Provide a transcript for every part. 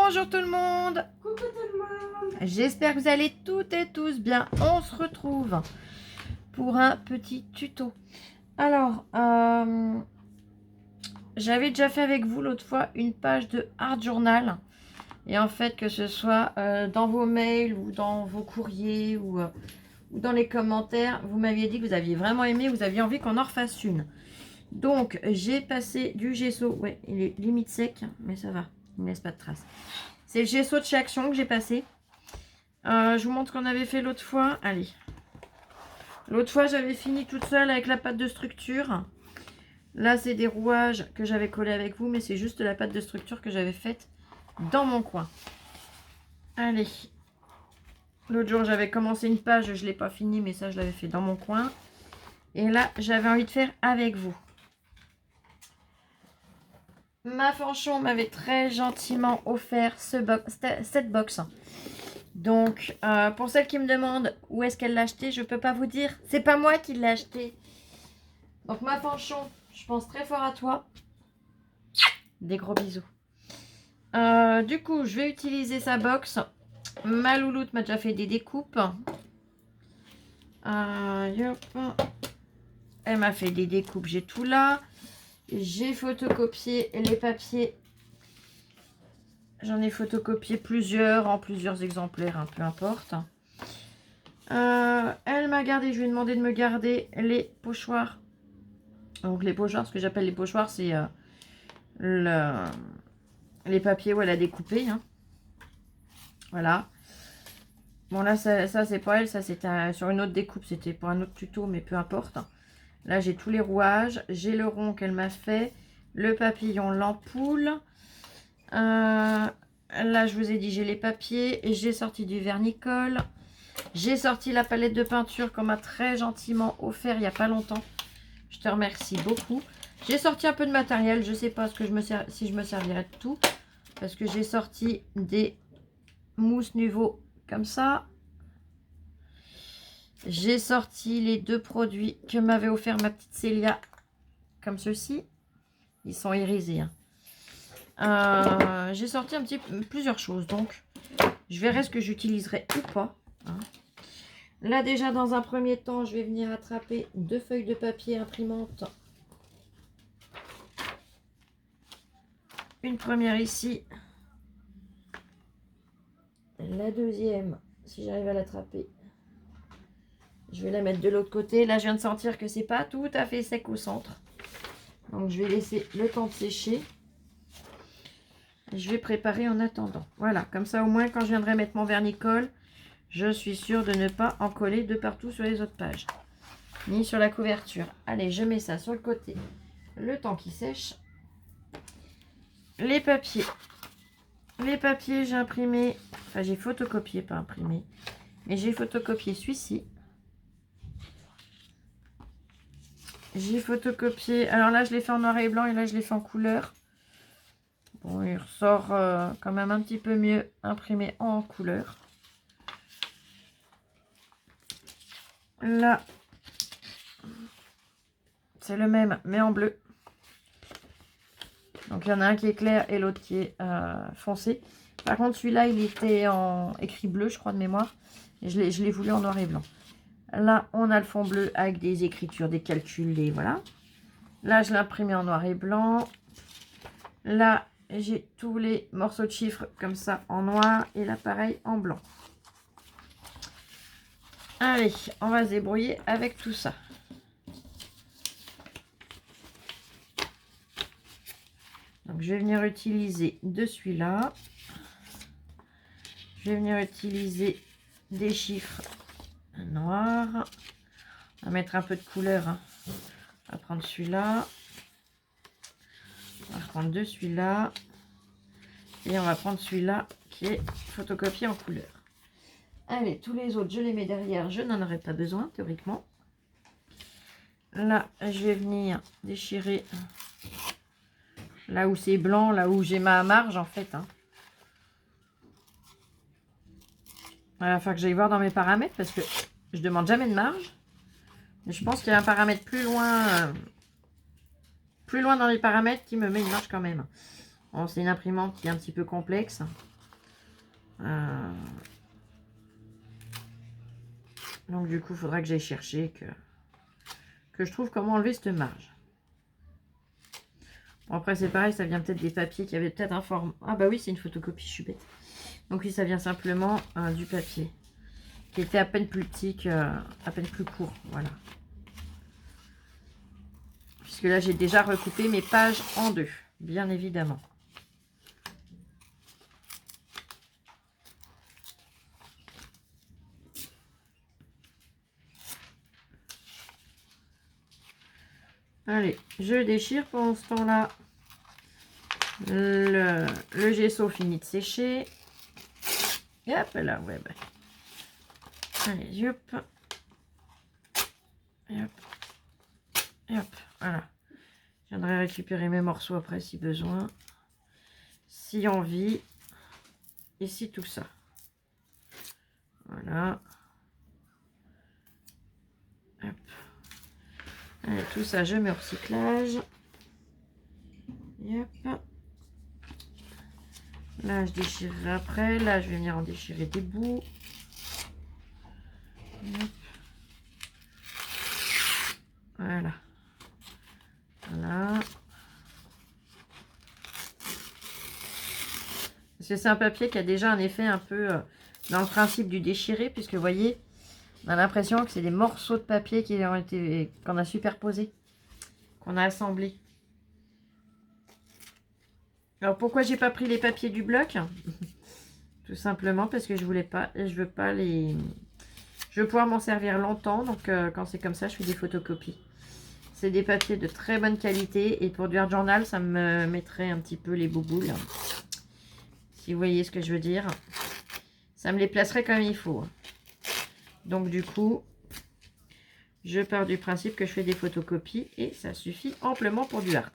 Bonjour tout le monde. Coucou tout le monde. J'espère que vous allez toutes et tous bien. On se retrouve pour un petit tuto. Alors, j'avais déjà fait avec vous l'autre fois une page de Art Journal. Et en fait, que ce soit dans vos mails ou dans vos courriers ou dans les commentaires, vous m'aviez dit que vous aviez vraiment aimé, vous aviez envie qu'on en refasse une. Donc, j'ai passé du gesso. Ouais, il est limite sec, mais ça va. Il ne laisse pas de traces. C'est le gesso de chez Action que j'ai passé. Je vous montre ce qu'on avait fait l'autre fois. Allez. L'autre fois, j'avais fini toute seule avec la pâte de structure. Là, c'est des rouages que j'avais collés avec vous, mais c'est juste la pâte de structure que j'avais faite dans mon coin. Allez. L'autre jour, j'avais commencé une page, je ne l'ai pas fini, mais ça, je l'avais fait dans mon coin. Et là, j'avais envie de faire avec vous. Ma Fanchon m'avait très gentiment offert cette box. Donc, pour celles qui me demandent où est-ce qu'elle l'a acheté, je ne peux pas vous dire. C'est pas moi qui l'ai acheté. Donc, ma Fanchon, je pense très fort à toi. Des gros bisous. Du coup, je vais utiliser sa box. Ma louloute m'a déjà fait des découpes. Elle m'a fait des découpes, j'ai tout là. J'ai photocopié les papiers. J'en ai photocopié plusieurs, en plusieurs exemplaires, hein, peu importe. Elle m'a gardé, je lui ai demandé de me garder les pochoirs. Donc les pochoirs, ce que j'appelle les pochoirs, c'est les papiers où elle a découpé. Hein. Voilà. Bon là, ça c'est pas elle, ça c'était sur une autre découpe, c'était pour un autre tuto, mais peu importe. Là, j'ai tous les rouages. J'ai le rond qu'elle m'a fait. Le papillon, l'ampoule. Là, je vous ai dit, j'ai les papiers. J'ai sorti du vernicole. J'ai sorti la palette de peinture qu'on m'a très gentiment offert il n'y a pas longtemps. Je te remercie beaucoup. J'ai sorti un peu de matériel. Je ne sais pas si je me servirai de tout. Parce que j'ai sorti des mousses Nuvo comme ça. J'ai sorti les deux produits que m'avait offert ma petite Célia, comme ceci. Ils sont irisés. Hein. J'ai sorti plusieurs choses, donc je verrai ce que j'utiliserai ou pas. Hein. Là, déjà, dans un premier temps, je vais venir attraper 2 feuilles de papier imprimante. Une première ici. La deuxième, si j'arrive à l'attraper. Je vais la mettre de l'autre côté. Là, je viens de sentir que c'est pas tout à fait sec au centre. Donc, je vais laisser le temps de sécher. Je vais préparer en attendant. Voilà, comme ça, au moins, quand je viendrai mettre mon vernicole, je suis sûre de ne pas en coller de partout sur les autres pages. Ni sur la couverture. Allez, je mets ça sur le côté. Le temps qui sèche. Les papiers. Les papiers, j'ai imprimé. Enfin, j'ai photocopié, pas imprimé. Mais j'ai photocopié celui-ci. J'ai photocopié, alors là je l'ai fait en noir et blanc et là je l'ai fait en couleur. Bon, il ressort quand même un petit peu mieux imprimé en couleur. Là, c'est le même mais en bleu. Donc il y en a un qui est clair et l'autre qui est foncé. Par contre celui-là il était en écrit bleu je crois de mémoire. Et je l'ai voulu en noir et blanc. Là, on a le fond bleu avec des écritures, des calculs, et voilà. Là, je l'ai imprimé en noir et blanc. Là, j'ai tous les morceaux de chiffres comme ça en noir et là, pareil, en blanc. Allez, on va se débrouiller avec tout ça. Donc, je vais venir utiliser de celui-là. Je vais venir utiliser des chiffres noirs. On va mettre un peu de couleur. Hein. On va prendre celui-là. On va prendre de celui-là. Et on va prendre celui-là qui est photocopié en couleur. Allez, tous les autres, je les mets derrière. Je n'en aurai pas besoin, théoriquement. Là, je vais venir déchirer là où c'est blanc, là où j'ai ma marge, en fait. Hein. Il va falloir que j'aille voir dans mes paramètres parce que je demande jamais de marge. Mais je pense qu'il y a un paramètre plus loin dans les paramètres qui me met une marge quand même. Bon, c'est une imprimante qui est un petit peu complexe. Donc du coup, il faudra que j'aille chercher, que je trouve comment enlever cette marge. Bon, après, c'est pareil, ça vient peut-être des papiers qui avaient peut-être un format. Ah bah oui, c'est une photocopie, je suis bête. Donc oui, ça vient simplement du papier, qui était à peine plus petit, à peine plus court, voilà. Puisque là, j'ai déjà recoupé mes pages en deux, bien évidemment. Allez, je déchire pendant ce temps-là. Le gesso finit de sécher. Et hop là, ouais. Bah. Allez, hop. Et hop. Et hop, voilà. Je viendrai récupérer mes morceaux après si besoin. Si envie. Et si tout ça. Voilà. Hop. Allez, tout ça, je mets au recyclage. Et hop. Là, je déchirerai après. Là, je vais venir en déchirer des bouts. Hop. Voilà. Voilà. Parce que c'est un papier qui a déjà un effet un peu dans le principe du déchiré, puisque vous voyez, on a l'impression que c'est des morceaux de papier qui ont été qu'on a superposés, qu'on a assemblés. Alors pourquoi j'ai pas pris les papiers du bloc? Tout simplement parce que je voulais pas, je veux pas les, je veux pouvoir m'en servir longtemps, donc quand c'est comme ça, je fais des photocopies. C'est des papiers de très bonne qualité et pour du art journal, ça me mettrait un petit peu les bouboules. Si vous voyez ce que je veux dire, ça me les placerait comme il faut. Donc du coup, je pars du principe que je fais des photocopies et ça suffit amplement pour du art.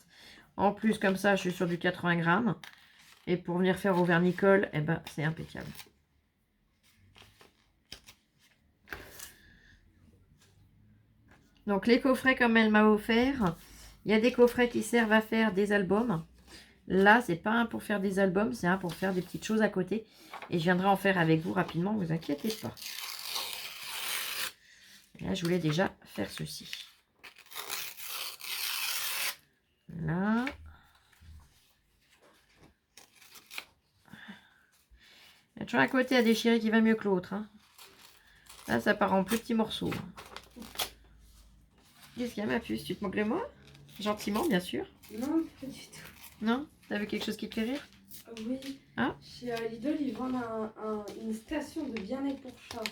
En plus, comme ça, je suis sur du 80 grammes. Et pour venir faire au vernicole, eh ben, c'est impeccable. Donc les coffrets comme elle m'a offert, il y a des coffrets qui servent à faire des albums. Là, c'est pas un pour faire des albums, c'est un pour faire des petites choses à côté. Et je viendrai en faire avec vous rapidement, ne vous inquiétez pas. Et là, je voulais déjà faire ceci. Là. Il y a toujours un côté à déchirer qui va mieux que l'autre. Hein. Là, ça part en plus petits morceaux. Qu'est-ce qu'il y a, ma puce? Tu te moques de moi? Gentiment, bien sûr. Non, pas du tout. Non? T'as vu quelque chose qui te fait rire? Oui. Ah? Chez Lidl, ils vendent une station de bien-être pour chat.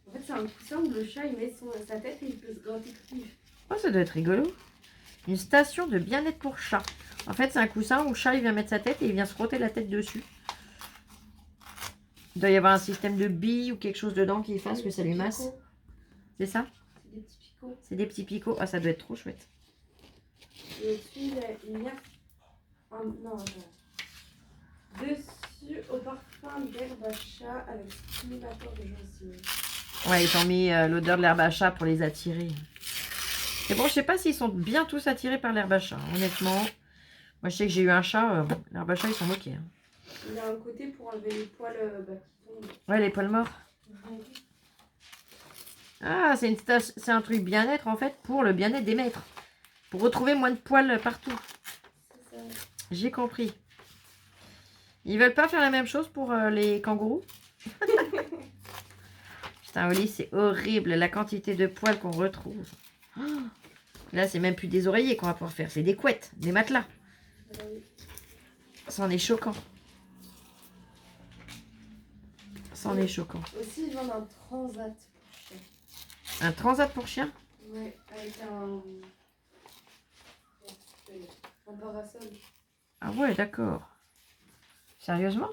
En fait, c'est un coussin où le chat il met sa tête et il peut se gratter dessus. Oh, ça doit être rigolo. Une station de bien-être pour chat. En fait, c'est un coussin où le chat il vient mettre sa tête et il vient se frotter la tête dessus. Il doit y avoir un système de billes ou quelque chose dedans qui fasse que ça lui masse. C'est ça? C'est des petits picots. C'est des petits picots. Ah, ça doit être trop chouette. Et au-dessus, il y a non, attends. Dessus, au parfum d'herbe à chat avec stimulateur de gencives. Ouais, ils ont mis l'odeur de l'herbe à chat pour les attirer. Mais bon, je sais pas s'ils sont bien tous attirés par l'herbe à chat, honnêtement. Moi, je sais que j'ai eu un chat, l'herbe à chat, ils sont moqués. Hein. Il y a un côté pour enlever les poils qui tombent. Ouais, les poils morts. Ah, c'est un truc bien-être, en fait, pour le bien-être des maîtres. Pour retrouver moins de poils partout. C'est ça. J'ai compris. Ils veulent pas faire la même chose pour les kangourous? Putain, Oli, c'est horrible, la quantité de poils qu'on retrouve. Oh, là, c'est même plus des oreillers qu'on va pouvoir faire. C'est des couettes, des matelas. Ça en est choquant. Ça en est choquant. Aussi, ils vendent un transat pour chien. Un transat pour chien? Ouais, avec un parasol. Ah ouais, d'accord. Sérieusement?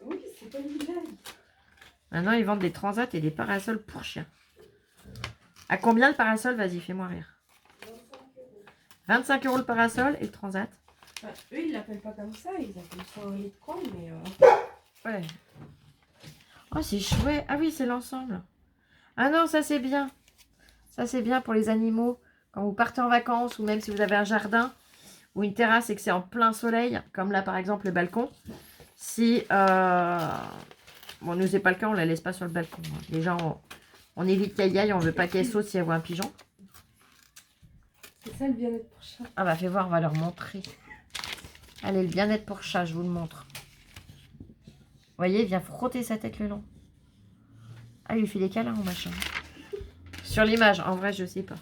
Oui, c'est pas une blague. Maintenant, ils vendent des transats et des parasols pour chiens. À combien le parasol? Vas-y, fais-moi rire. 25 € le parasol et le transat. Enfin, eux, ils l'appellent pas comme ça, ils appellent ça un lit de camp, mais... Ouais. Oh, c'est chouette. Ah oui, c'est l'ensemble. Ah non, ça c'est bien. Ça c'est bien pour les animaux. Quand vous partez en vacances ou même si vous avez un jardin ou une terrasse et que c'est en plein soleil, comme là par exemple le balcon. Si Bon, nous, c'est pas le cas, on la laisse pas sur le balcon. Hein. Déjà, on évite qu'elle y aille, on veut pas qu'elle saute si elle voit un pigeon. C'est ça le bien-être pour chat. Ah bah, fais voir, on va leur montrer. Allez, le bien-être pour chat, je vous le montre. Vous voyez, il vient frotter sa tête le long. Ah, il lui fait des câlins au machin. Sur l'image, en vrai, je sais pas.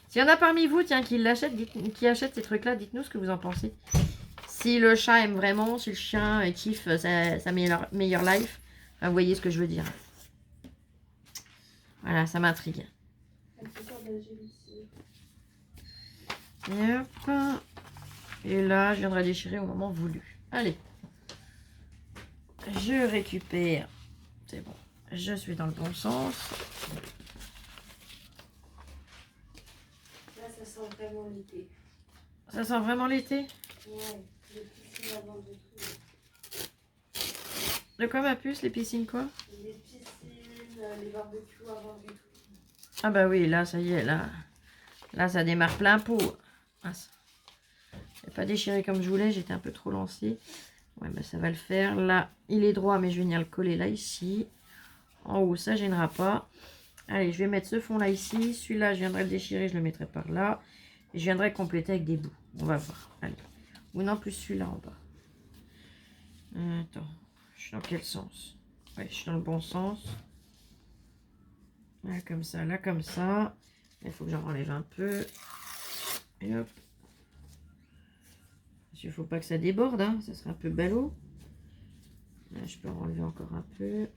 S'il y en a parmi vous, tiens, qui l'achètent, qui achètent ces trucs-là, dites-nous ce que vous en pensez. Si le chat aime vraiment, si le chien kiffe sa meilleure life, enfin, vous voyez ce que je veux dire. Voilà, ça m'intrigue. Et hop. Et là, je viendrai déchirer au moment voulu. Allez. Je récupère. C'est bon. Je suis dans le bon sens. Là, ça sent vraiment l'été. Ça sent vraiment l'été? Ouais, les piscines avant de tout. De quoi ma puce? Les piscines quoi? Les piscines, les barbecues avant de tout. Ah bah oui, là, ça y est, là. Là, ça démarre plein pot. Ah, ça. J'ai pas déchiré comme je voulais, j'étais un peu trop lancée. Ouais, bah ça va le faire. Là, il est droit, mais je vais venir le coller là, ici. En haut, ça gênera pas. Allez, je vais mettre ce fond là, ici. Celui-là, je viendrai le déchirer, je le mettrai par là. Et je viendrai compléter avec des bouts. On va voir. Allez. Ou non, plus celui-là en bas. Attends, je suis dans quel sens? Ouais, je suis dans le bon sens. Là, comme ça, là, comme ça. Il faut que j'en enlève un peu. Et hop. Parce qu'il ne faut pas que ça déborde, hein. Ça serait un peu ballot. Là, je peux en enlever encore un peu.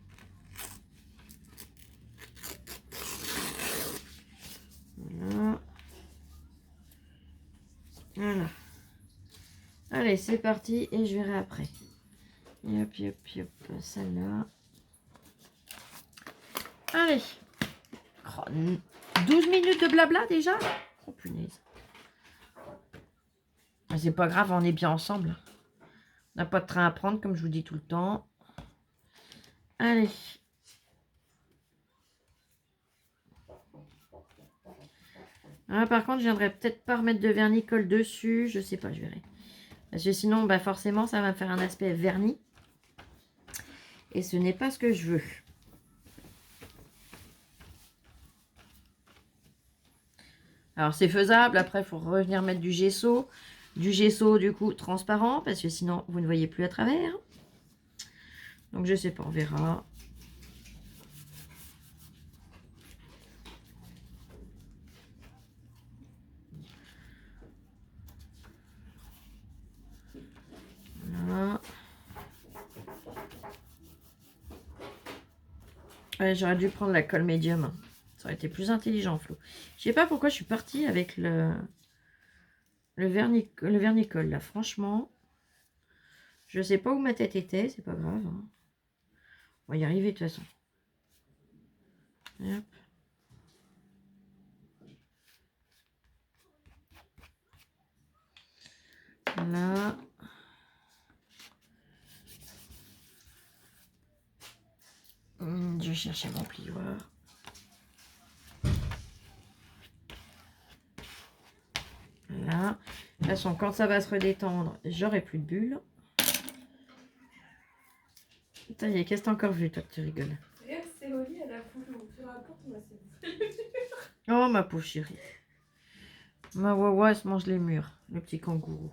Voilà. Voilà. Allez, c'est parti et je verrai après. Et hop, hop, hop, celle-là. Allez. Oh, 12 minutes de blabla déjà? Oh punaise. C'est pas grave, on est bien ensemble. On n'a pas de train à prendre, comme je vous dis tout le temps. Allez. Ah, par contre, je viendrai peut-être pas remettre de vernis-colle dessus. Je sais pas, je verrai. Parce que sinon, bah forcément, ça va me faire un aspect verni. Et ce n'est pas ce que je veux. Alors, c'est faisable. Après, il faut revenir mettre du gesso. Du gesso, du coup, transparent. Parce que sinon, vous ne voyez plus à travers. Donc, je sais pas, on verra. Voilà. Ouais, j'aurais dû prendre la colle médium. Ça aurait été plus intelligent, Flo. Je sais pas pourquoi je suis partie avec le vernicole, là. Franchement, je sais pas où ma tête était. C'est pas grave. Hein. On va y arriver de toute façon. Hop. Là. Je vais chercher mon plioir. Là. De toute façon, quand ça va se redétendre, j'aurai plus de bulles. Putain, qu'est-ce que t'as encore vu, toi, que tu rigoles? Regarde, c'est au lit, elle a voulu ouvrir la porte, on a Oh, ma pauvre chérie. Ma wawa, elle se mange les murs, le petit kangourou.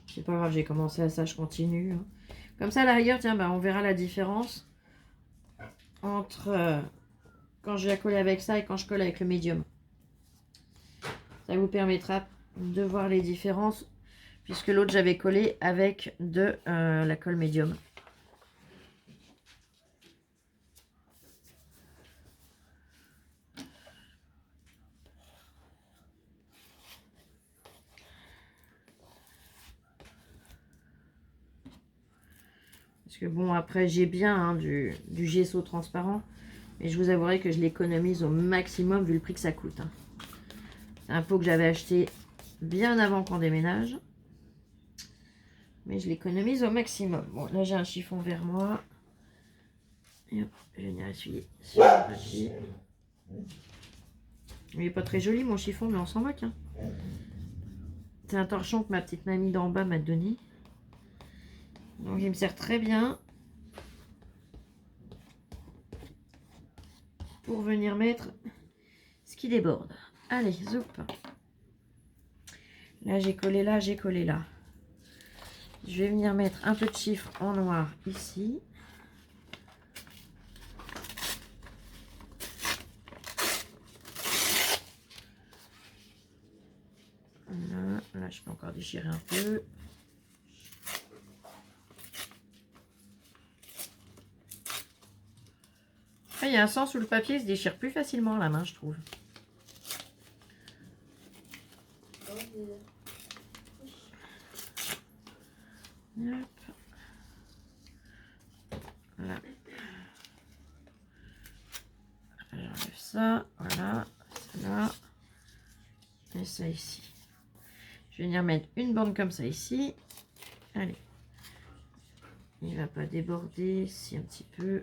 C'est pas grave, j'ai commencé à ça, je continue. Hein. Comme ça, à la rigueur, tiens, bah, on verra la différence entre quand je la colle avec ça et quand je colle avec le médium. Ça vous permettra de voir les différences, puisque l'autre, j'avais collé avec de la colle médium. Parce que bon, après, j'ai bien hein, du gesso transparent. Mais je vous avouerai que je l'économise au maximum vu le prix que ça coûte. Hein. C'est un pot que j'avais acheté bien avant qu'on déménage. Mais je l'économise au maximum. Bon, là, j'ai un chiffon vers moi. Et hop, je vais venir essuyer sur le papier. Il n'est pas très joli, mon chiffon, mais on s'en moque. Hein. C'est un torchon que ma petite mamie d'en bas m'a donné. Donc il me sert très bien pour venir mettre ce qui déborde. Allez, zoup. Là j'ai collé là, j'ai collé là. Je vais venir mettre un peu de chiffre en noir ici. Voilà, là je peux encore déchirer un peu. Il y a un sens où le papier se déchire plus facilement à la main, je trouve. Hop. Voilà. J'enlève ça, voilà, ça là, et ça ici. Je vais venir mettre une bande comme ça ici. Allez. Il ne va pas déborder, si un petit peu.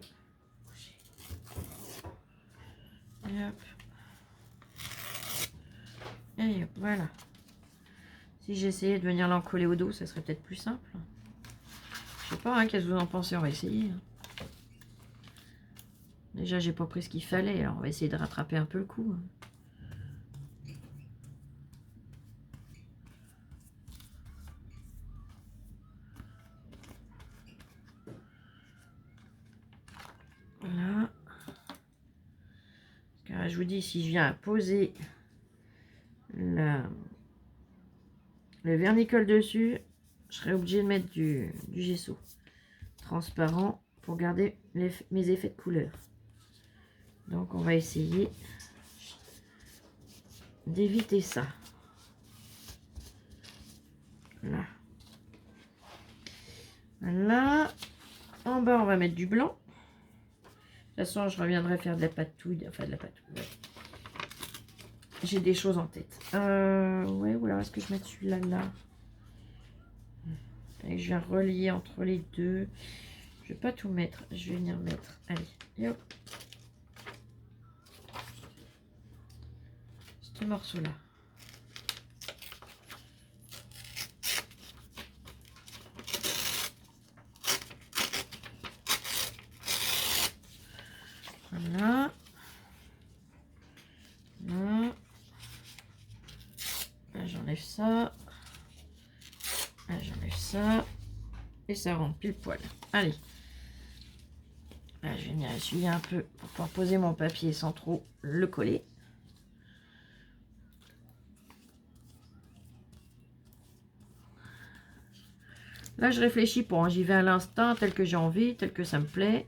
Et hop. Et hop, voilà. Si j'essayais de venir l'encoller au dos, ça serait peut-être plus simple. Je sais pas, hein, qu'est-ce que vous en pensez, on va essayer. Déjà, j'ai pas pris ce qu'il fallait, alors on va essayer de rattraper un peu le coup. Voilà. Car je vous dis, si je viens poser le vernicole dessus, je serais obligé de mettre du gesso transparent pour garder mes effets de couleur. Donc on va essayer d'éviter ça. Là. Voilà. En bas, on va mettre du blanc. De toute façon, je reviendrai faire de la patouille. Enfin, de la patouille. Ouais. J'ai des choses en tête. Ouais, ou alors est-ce que je mets celui-là là? Et je viens relier entre les deux. Je vais pas tout mettre. Je vais venir mettre. Allez, et hop. Ce morceau-là. Voilà. Là, j'enlève ça. Là, j'enlève ça. Et ça rentre pile poil. Allez. Là, je vais venir essuyer un peu pour pouvoir poser mon papier sans trop le coller. Là, je réfléchis pour, j'y vais à l'instinct, tel que j'ai envie, tel que ça me plaît.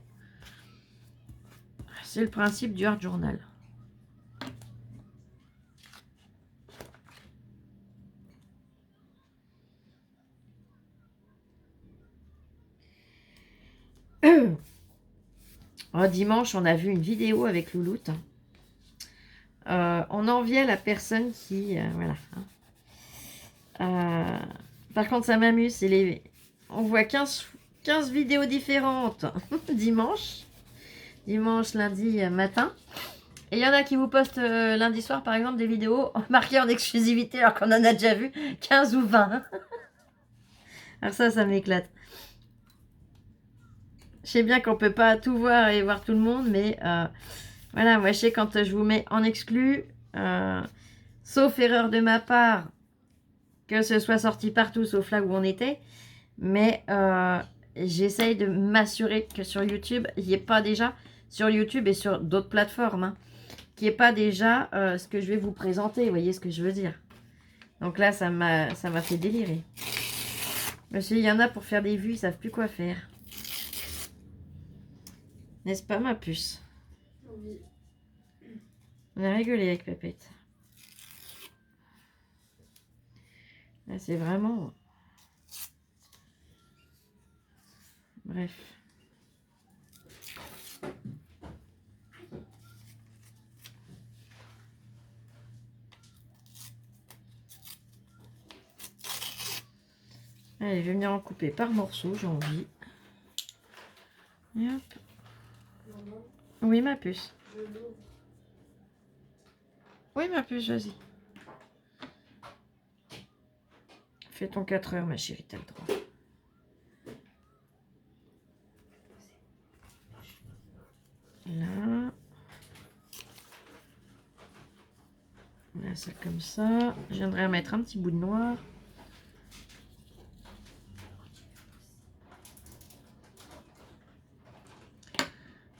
C'est le principe du art journal. Oh, dimanche, on a vu une vidéo avec Louloute. On enviait la personne qui... voilà. Par contre, ça m'amuse. On voit 15 vidéos différentes dimanche. Dimanche, lundi matin. Et il y en a qui vous postent lundi soir, par exemple, des vidéos marquées en exclusivité alors qu'on en a déjà vu 15 ou 20. Alors ça m'éclate. Je sais bien qu'on peut pas tout voir et voir tout le monde, mais voilà, moi je sais quand je vous mets en exclu, sauf erreur de ma part, que ce soit sorti partout sauf là où on était, mais j'essaye de m'assurer que sur YouTube, il n'y ait pas déjà, sur YouTube et sur d'autres plateformes, hein, qu'il n'y ait pas déjà ce que je vais vous présenter, vous voyez ce que je veux dire. Donc là, ça m'a fait délirer. Parce qu'il y en a pour faire des vues, ils ne savent plus quoi faire. N'est-ce pas, ma puce? Oui. On a rigolé avec Pépette. Là, c'est vraiment... Bref. Allez, je vais venir en couper par morceaux, j'ai envie. Et hop. Maman, Oui, ma puce. je l'ouvre. Oui, ma puce, vas-y. Fais ton 4 heures, ma chérie, t'as le droit. Là. Là, ça comme ça. Je viendrai remettre un petit bout de noir.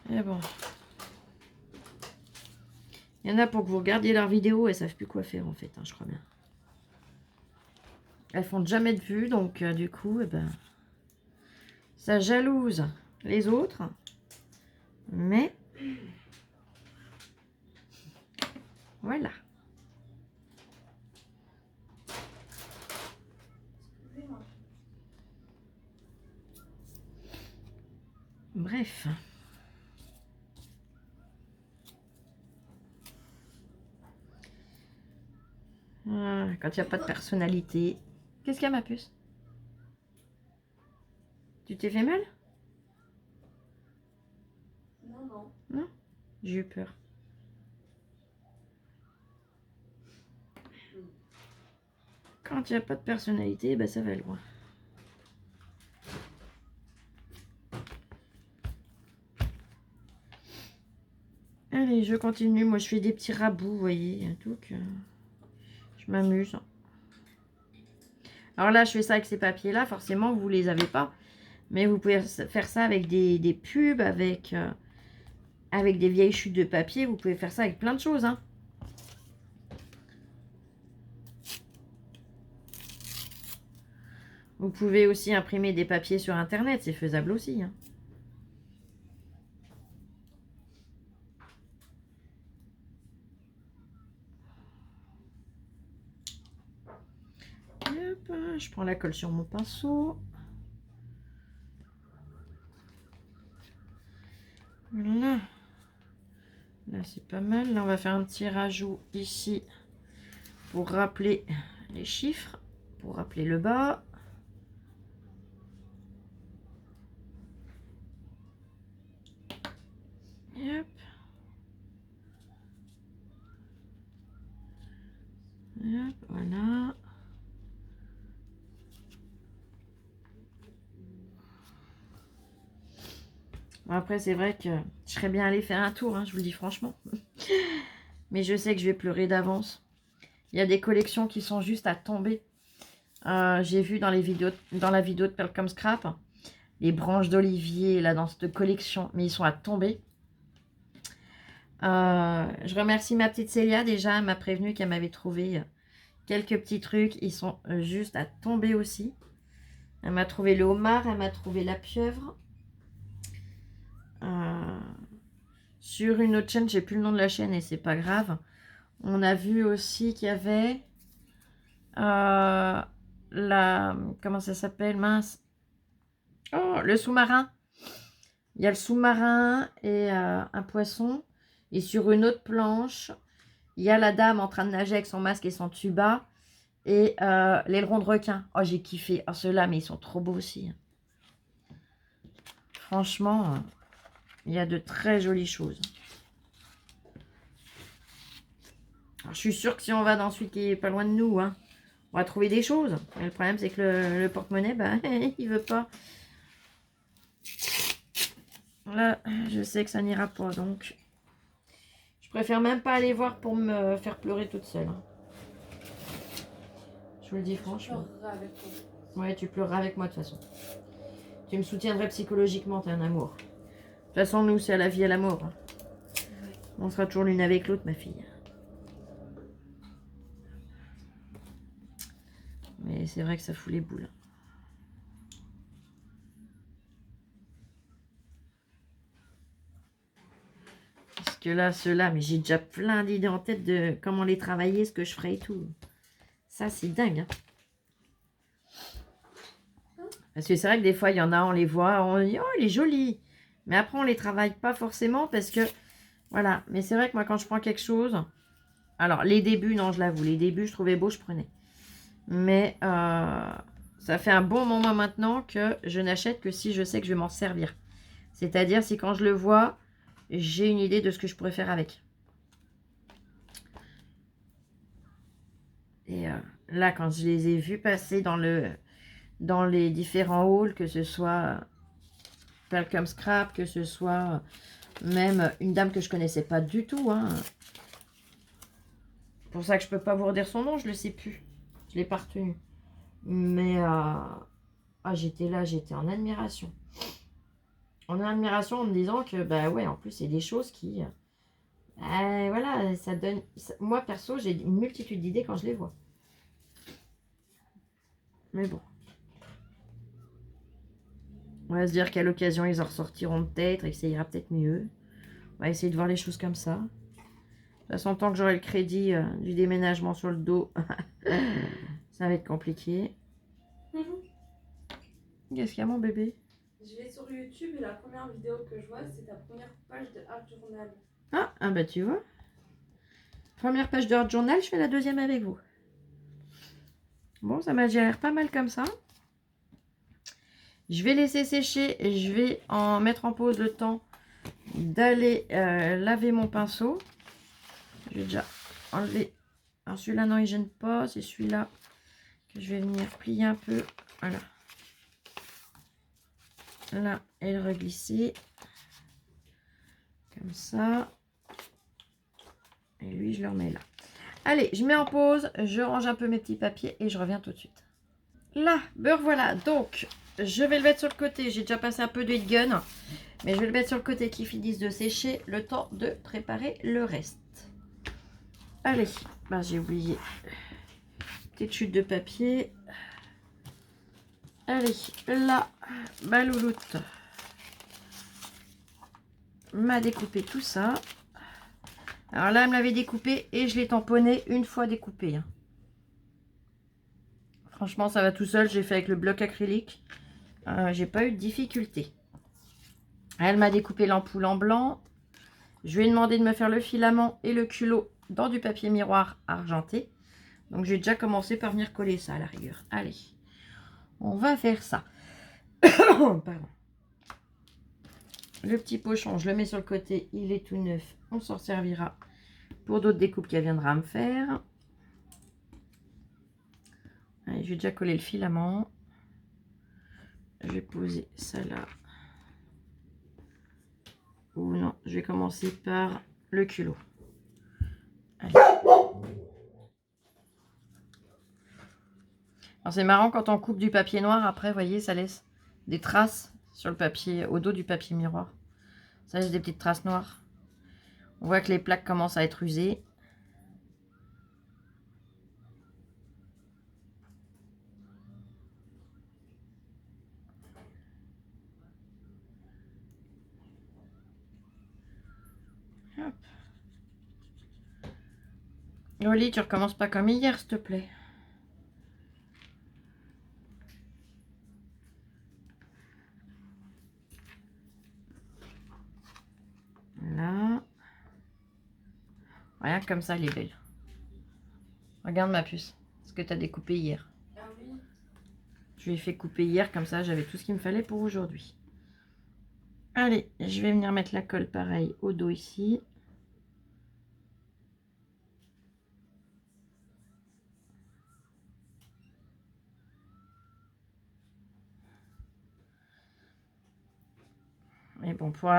Et bon. Il y en a pour que vous regardiez leurs vidéos, elles savent plus quoi faire en fait, hein, je crois bien. Elles font jamais de vues, donc du coup, eh ben, ça jalouse les autres. Mais voilà. Bref. Quand il n'y a pas de personnalité. Qu'est-ce qu'il y a, ma puce? Tu t'es fait mal? Non, non. Non? J'ai eu peur. Quand il n'y a pas de personnalité, ben ça va loin. Allez, je continue. Moi, je fais des petits rabouts, vous voyez. Donc, je m'amuse. Alors là, je fais ça avec ces papiers-là. Forcément, vous ne les avez pas. Mais vous pouvez faire ça avec des pubs, avec des vieilles chutes de papier. Vous pouvez faire ça avec plein de choses, hein. Vous pouvez aussi imprimer des papiers sur Internet. C'est faisable aussi, hein. Hop, je prends la colle sur mon pinceau. Voilà. Là, c'est pas mal. Là, on va faire un petit rajout ici pour rappeler les chiffres, pour rappeler le bas. Hop. Hop, voilà. Bon, après, c'est vrai que je serais bien allée faire un tour, hein, je vous le dis franchement. Mais je sais que je vais pleurer d'avance. Il y a des collections qui sont juste à tomber. J'ai vu dans la vidéo de Pearl Comme Scrap, les branches d'olivier là dans cette collection, mais ils sont à tomber. Je remercie ma petite Célia déjà, elle m'a prévenu qu'elle m'avait trouvé quelques petits trucs. Ils sont juste à tomber aussi. Elle m'a trouvé le homard, elle m'a trouvé la pieuvre. Sur une autre chaîne, j'ai plus le nom de la chaîne et c'est pas grave. On a vu aussi qu'il y avait comment ça s'appelle, mince. Oh, le sous-marin. Il y a le sous-marin et un poisson. Et sur une autre planche, il y a la dame en train de nager avec son masque et son tuba. Et l'aileron de requin. Oh, j'ai kiffé. Oh, ceux-là, mais ils sont trop beaux aussi. Franchement, il y a de très jolies choses. Alors, je suis sûre que si on va dans celui qui est pas loin de nous, hein, on va trouver des choses. Mais le problème, c'est que le porte-monnaie, ben, il veut pas. Là, je sais que ça n'ira pas, donc je préfère même pas aller voir pour me faire pleurer toute seule. Je vous le dis franchement. Je pleurerai avec toi. Ouais, tu pleureras avec moi de toute façon. Tu me soutiendrais psychologiquement, t'es un amour. De toute façon, nous, c'est à la vie et à la mort. Hein. Ouais. On sera toujours l'une avec l'autre, ma fille. Mais c'est vrai que ça fout les boules. Parce que là, ceux-là, mais j'ai déjà plein d'idées en tête de comment les travailler, ce que je ferai et tout. Ça, c'est dingue. Hein. Parce que c'est vrai que des fois, il y en a, on les voit, on dit, oh, il est joli. Mais après, on les travaille pas forcément parce que, voilà. Mais c'est vrai que moi, quand je prends quelque chose, alors, les débuts, non, je l'avoue, les débuts, je trouvais beau, je prenais. Mais ça fait un bon moment maintenant que je n'achète que si je sais que je vais m'en servir. C'est-à-dire si quand je le vois, j'ai une idée de ce que je pourrais faire avec. Et là, quand je les ai vus passer dans les différents halls, que ce soit Welcome Scrap, que ce soit même une dame que je connaissais pas du tout. Hein. C'est pour ça que je peux pas vous redire son nom, je le sais plus. Je l'ai pas retenu. Mais j'étais là, j'étais en admiration. En admiration en me disant que, bah ouais, en plus, c'est des choses qui... voilà, ça donne... Moi, perso, j'ai une multitude d'idées quand je les vois. Mais bon. On va se dire qu'à l'occasion, ils en ressortiront peut-être et que ça ira peut-être mieux. On va essayer de voir les choses comme ça. De toute façon, tant que j'aurai le crédit du déménagement sur le dos, ça va être compliqué. Qu'est-ce qu'il y a, mon bébé? Je vais sur YouTube et la première vidéo que je vois, c'est ta première page de Art Journal. Ah bah tu vois. Première page de Art Journal, je fais la deuxième avec vous. Bon, ça m'a déjà l'air pas mal comme ça. Je vais laisser sécher et je vais en mettre en pause le temps d'aller laver mon pinceau. Je vais déjà enlever. Alors celui-là, non, il gêne pas. C'est celui-là que je vais venir plier un peu. Voilà. Là, et le reglisser. Comme ça. Et lui, je le remets là. Allez, je mets en pause. Je range un peu mes petits papiers et je reviens tout de suite. Là, beurre, voilà. Donc, je vais le mettre sur le côté. J'ai déjà passé un peu de heat gun. Mais je vais le mettre sur le côté qui finisse de sécher. Le temps de préparer le reste. Allez, bah, j'ai oublié. Petite chute de papier. Allez, là, ma louloute m'a découpé tout ça. Alors là, elle me l'avait découpé et je l'ai tamponné une fois découpé. Hein. Franchement, ça va tout seul. J'ai fait avec le bloc acrylique. J'ai pas eu de difficulté. Elle m'a découpé l'ampoule en blanc. Je lui ai demandé de me faire le filament et le culot dans du papier miroir argenté. Donc, j'ai déjà commencé par venir coller ça à la rigueur. Allez, on va faire ça. Pardon. Le petit pochon, je le mets sur le côté. Il est tout neuf. On s'en servira pour d'autres découpes qu'elle viendra me faire. Allez, je vais déjà coller le filament. Je vais poser ça là. Ou non, je vais commencer par le culot. C'est marrant quand on coupe du papier noir, après, vous voyez, ça laisse des traces sur le papier, au dos du papier miroir. Ça laisse des petites traces noires. On voit que les plaques commencent à être usées. Hop. Oli, tu recommences pas comme hier, s'il te plaît. Là. Rien comme ça, elle est belle. Regarde ma puce. Ce que tu as découpé hier. Ah oui. Je lui ai fait couper hier, comme ça j'avais tout ce qu'il me fallait pour aujourd'hui. Allez, je vais venir mettre la colle pareil au dos ici. Et bon, pour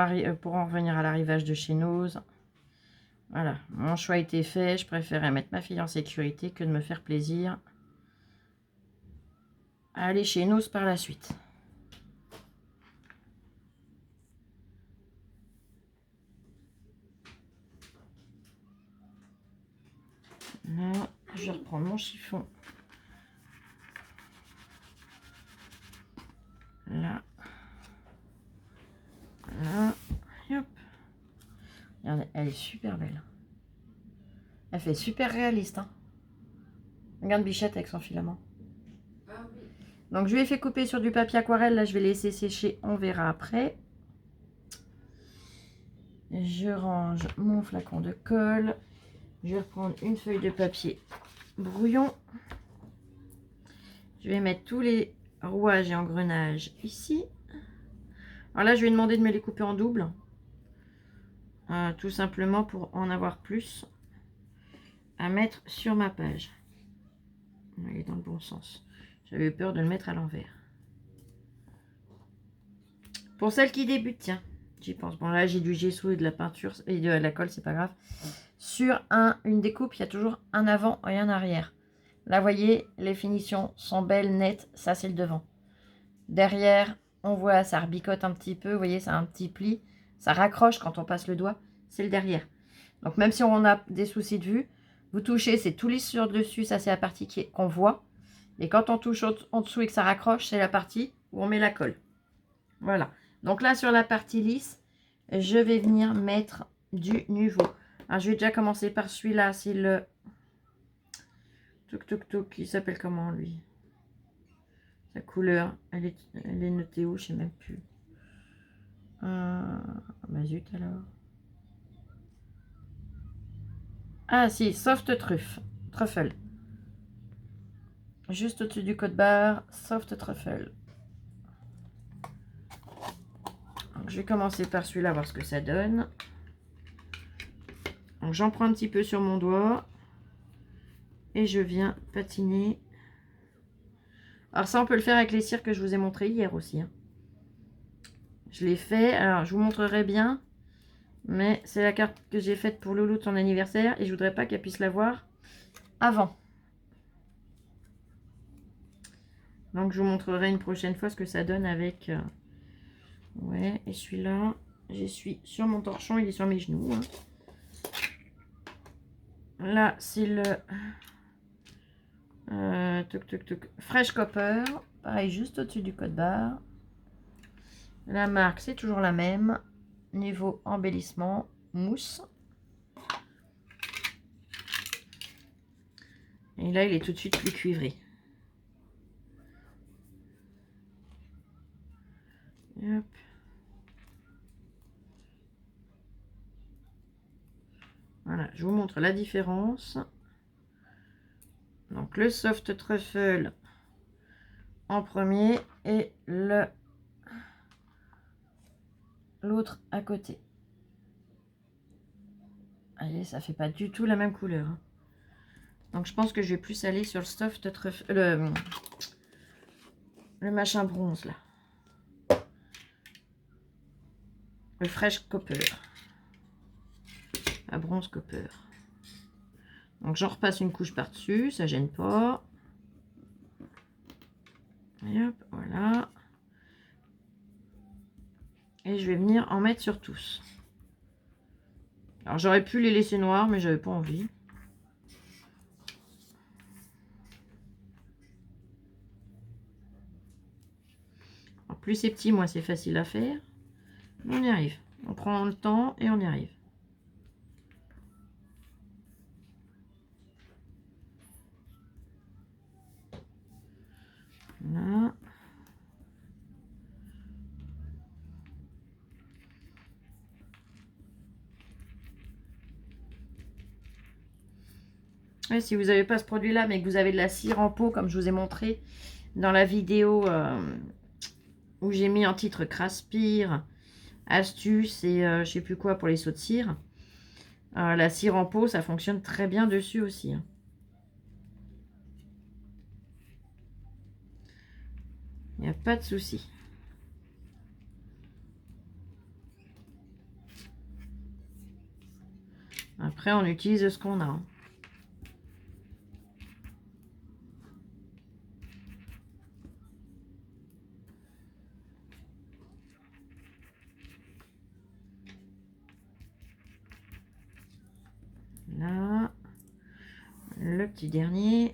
en revenir à l'arrivage de chez Nose, voilà, mon choix a été fait. Je préférais mettre ma fille en sécurité que de me faire plaisir à aller chez Nose par la suite. Là, je vais reprendre mon chiffon. Là. Là. Et hop. Regardez, elle est super belle. Elle fait super réaliste. Hein. Regarde Bichette avec son filament. Ah oui. Donc je lui ai fait couper sur du papier aquarelle. Là, je vais laisser sécher. On verra après. Je range mon flacon de colle. Je vais reprendre une feuille de papier brouillon. Je vais mettre tous les rouages et engrenages ici. Alors là, je vais demander de me les couper en double. Tout simplement pour en avoir plus à mettre sur ma page. Il est dans le bon sens. J'avais peur de le mettre à l'envers. Pour celles qui débutent, tiens, j'y pense. Bon, là, j'ai du gesso et de la peinture et de la colle, c'est pas grave. Sur une découpe, il y a toujours un avant et un arrière. Là, vous voyez, les finitions sont belles, nettes. Ça, c'est le devant. Derrière, on voit, ça rebicote un petit peu. Vous voyez, c'est un petit pli. Ça raccroche quand on passe le doigt. C'est le derrière. Donc, même si on a des soucis de vue, vous touchez, c'est tout lisse sur le dessus. Ça, c'est la partie qu'on voit. Et quand on touche en dessous et que ça raccroche, c'est la partie où on met la colle. Voilà. Donc là, sur la partie lisse, je vais venir mettre du Nuvo. Alors, je vais déjà commencer par celui-là. C'est le... Il s'appelle comment, lui? Sa couleur, elle est notée où? Je sais même plus. Bah zut alors. Ah si, Soft Truffle. Juste au-dessus du code barre, Soft Truffle. Donc, je vais commencer par celui-là, voir ce que ça donne. Donc j'en prends un petit peu sur mon doigt. Et je viens patiner. Alors ça, on peut le faire avec les cires que je vous ai montré hier aussi. Hein. Je l'ai fait. Alors, je vous montrerai bien. Mais c'est la carte que j'ai faite pour Loulou de son anniversaire. Et je voudrais pas qu'elle puisse la voir avant. Donc, je vous montrerai une prochaine fois ce que ça donne avec... Ouais, et celui-là, j'essuie sur mon torchon. Il est sur mes genoux. Hein. Là, c'est le... Fresh Copper. Pareil, juste au-dessus du code barre. La marque, c'est toujours la même. Niveau embellissement, mousse. Et là, il est tout de suite plus cuivré. Hop. Voilà, je vous montre la différence. Donc, le Soft Truffle en premier et l'autre à côté. Allez, ça fait pas du tout la même couleur. Hein. Donc, je pense que je vais plus aller sur le Soft Truffle, le machin bronze, là. Le Fresh Copper. La bronze Copper. Donc, j'en repasse une couche par-dessus, ça gêne pas. Et hop, voilà. Et je vais venir en mettre sur tous. Alors, j'aurais pu les laisser noirs, mais j'avais pas envie. Alors, plus c'est petit, moins c'est facile à faire. On y arrive. On prend le temps et on y arrive. Voilà. Et si vous n'avez pas ce produit-là, mais que vous avez de la cire en pot, comme je vous ai montré dans la vidéo où j'ai mis en titre Craspire, astuce et je sais plus quoi pour les sauts de cire. La cire en pot, ça fonctionne très bien dessus aussi. Hein. Il n'y a pas de souci. Après, on utilise ce qu'on a. Hein. Là, le petit dernier.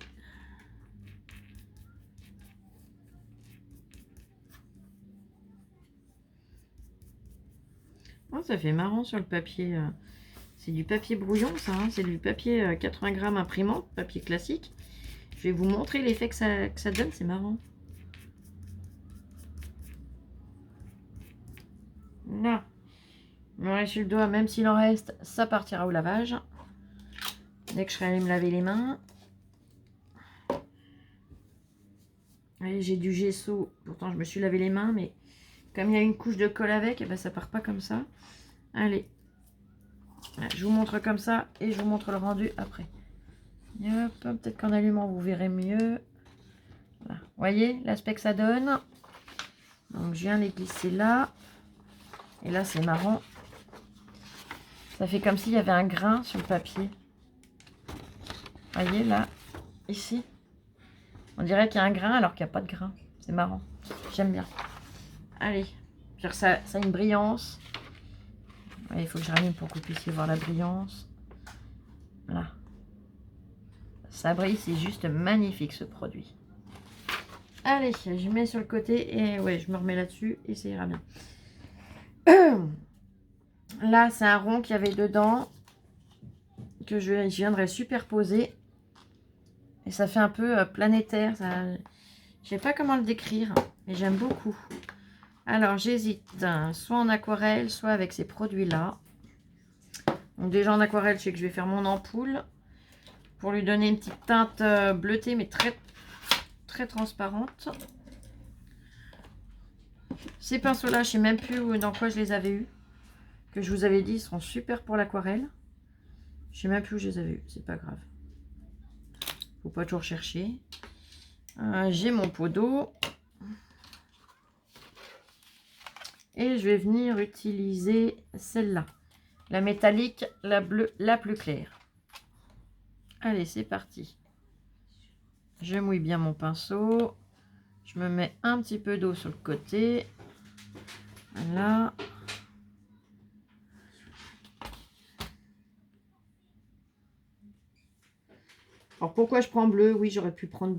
Oh, ça fait marrant sur le papier. C'est du papier brouillon, ça. Hein, c'est du papier 80 grammes imprimante, papier classique. Je vais vous montrer l'effet que ça donne. C'est marrant. Là, je sur le doigt, même s'il en reste, ça partira au lavage. Dès que je serai allée me laver les mains. Allez, j'ai du gesso. Pourtant, je me suis lavé les mains, mais comme il y a une couche de colle avec, et ben, ça part pas comme ça. Allez. Je vous montre comme ça et je vous montre le rendu après. Et hop, peut-être qu'en allumant, vous verrez mieux. Voilà. Vous voyez l'aspect que ça donne. Donc, je viens les glisser là. Et là, c'est marrant. Ça fait comme s'il y avait un grain sur le papier. Vous voyez, là, ici. On dirait qu'il y a un grain alors qu'il n'y a pas de grain. C'est marrant. J'aime bien. Allez. Ça a une brillance. Ouais, il faut que je rallume pour que vous puissiez voir la brillance. Voilà. Ça brille, c'est juste magnifique ce produit. Allez, je mets sur le côté et ouais, je me remets là-dessus et ça ira bien. Là, c'est un rond qu'il y avait dedans que je viendrai superposer. Et ça fait un peu planétaire. Ça... Je sais pas comment le décrire, mais j'aime beaucoup. Alors, j'hésite soit en aquarelle, soit avec ces produits-là. Donc déjà en aquarelle, je sais que je vais faire mon ampoule pour lui donner une petite teinte bleutée, mais très, très transparente. Ces pinceaux-là, je sais même plus dans quoi je les avais eus. Que je vous avais dit, ils seront super pour l'aquarelle. Je sais même plus où je les avais eus, c'est pas grave. Faut pas toujours chercher. J'ai mon pot d'eau. Et je vais venir utiliser celle-là. La métallique, la bleue, la plus claire. Allez, c'est parti. Je mouille bien mon pinceau. Je me mets un petit peu d'eau sur le côté. Voilà. Alors pourquoi je prends bleu? Oui, j'aurais pu prendre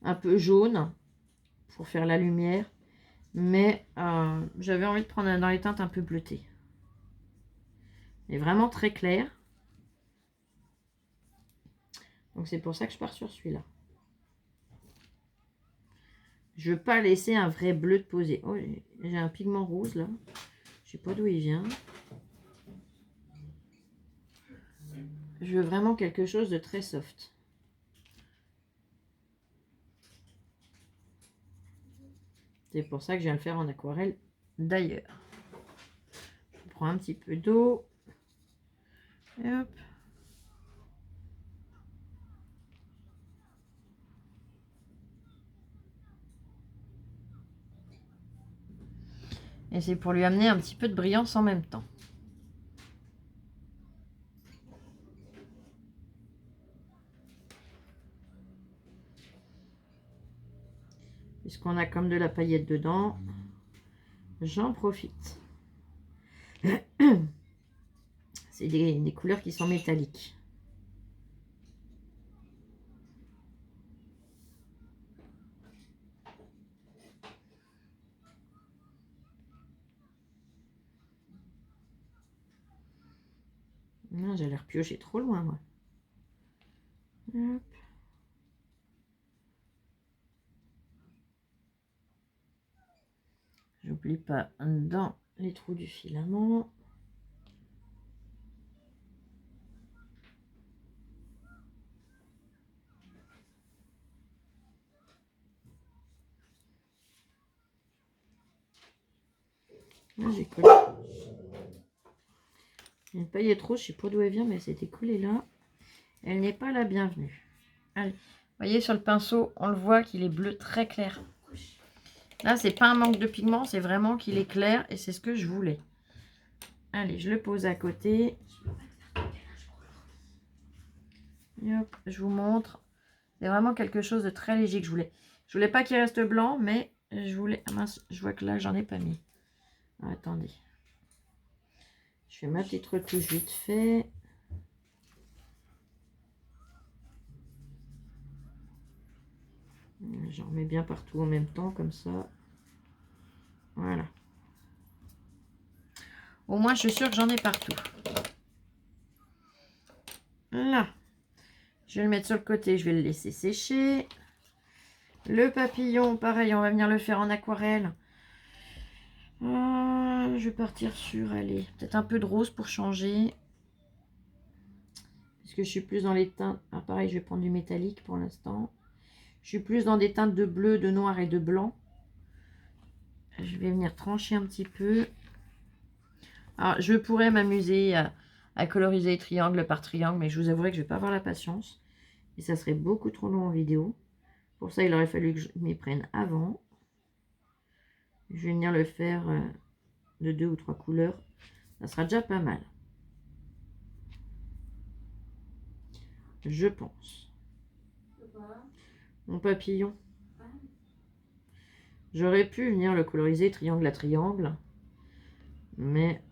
un peu jaune pour faire la lumière. Mais j'avais envie de prendre dans les teintes un peu bleutées. Et vraiment très clair. Donc c'est pour ça que je pars sur celui-là. Je veux pas laisser un vrai bleu de poser. Oh, j'ai un pigment rose là. Je sais pas d'où il vient. Je veux vraiment quelque chose de très soft. C'est pour ça que je viens le faire en aquarelle d'ailleurs. Je prends un petit peu d'eau. Et hop. Et c'est pour lui amener un petit peu de brillance en même temps. Puisqu'on a comme de la paillette dedans, j'en profite. C'est des couleurs qui sont métalliques. J'ai l'air pioché trop loin, moi. Hop. J'oublie pas dans les trous du filament. Là, j'ai collé. Une paillette rose, je sais pas d'où elle vient, mais elle s'était collée là. Elle n'est pas la bienvenue. Allez, vous voyez sur le pinceau, on le voit qu'il est bleu très clair. Là, c'est pas un manque de pigment, c'est vraiment qu'il est clair et c'est ce que je voulais. Allez, je le pose à côté. Et hop, je vous montre. C'est vraiment quelque chose de très léger que je voulais. Je voulais pas qu'il reste blanc, mais je voulais... Ah mince, je vois que là, j'en ai pas mis. Ah, attendez. Je fais ma petite retouche vite fait. J'en remets bien partout en même temps, comme ça. Voilà. Au moins, je suis sûre que j'en ai partout. Là. Je vais le mettre sur le côté, je vais le laisser sécher. Le papillon, pareil, on va venir le faire en aquarelle. Je vais partir sur, allez, peut-être un peu de rose pour changer. Parce que je suis plus dans les teintes. Ah, pareil, je vais prendre du métallique pour l'instant. Je suis plus dans des teintes de bleu, de noir et de blanc. Je vais venir trancher un petit peu. Alors, je pourrais m'amuser à coloriser triangle par triangle, mais je vous avouerai que je ne vais pas avoir la patience. Et ça serait beaucoup trop long en vidéo. Pour ça, il aurait fallu que je m'y prenne avant. Je vais venir le faire de 2 ou 3 couleurs. Ça sera déjà pas mal. Je pense. Voilà. Mon papillon. J'aurais pu venir le coloriser triangle à triangle. Mais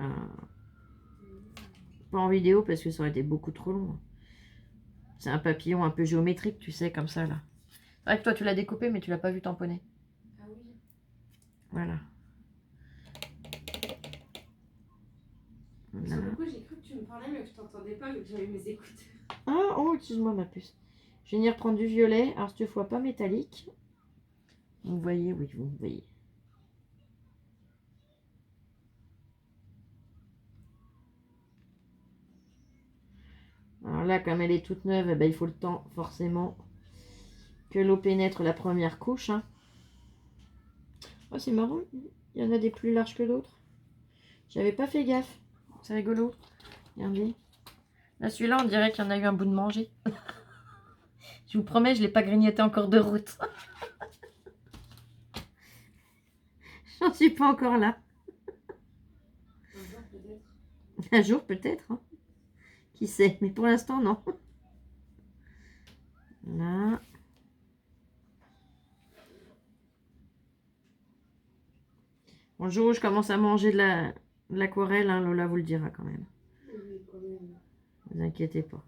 pas en vidéo parce que ça aurait été beaucoup trop long. C'est un papillon un peu géométrique, tu sais, comme ça là. C'est vrai que toi tu l'as découpé mais tu l'as pas vu tamponner. Ah oui. Voilà. Sur le coup, j'ai cru que tu me parlais, mais que je t'entendais pas, vu que j'avais mes écouteurs. Ah, oh, excuse-moi ma puce. Je vais venir prendre du violet. Alors cette fois pas métallique. Vous voyez, oui, vous voyez. Alors là, comme elle est toute neuve, eh ben, il faut le temps forcément que l'eau pénètre la première couche. Hein. Oh, c'est marrant. Il y en a des plus larges que d'autres. J'avais pas fait gaffe. C'est rigolo. Regardez. Là, celui-là, on dirait qu'il y en a eu un bout de manger. Je vous promets, je ne l'ai pas grignoté encore de route. J'en suis pas encore là. Un jour peut-être. Un jour peut-être. Hein. Qui sait. Mais pour l'instant, non. Là. Bon, le jour où je commence à manger de l'aquarelle, hein, Lola vous le dira quand même. Oui, quand même. Ne vous inquiétez pas.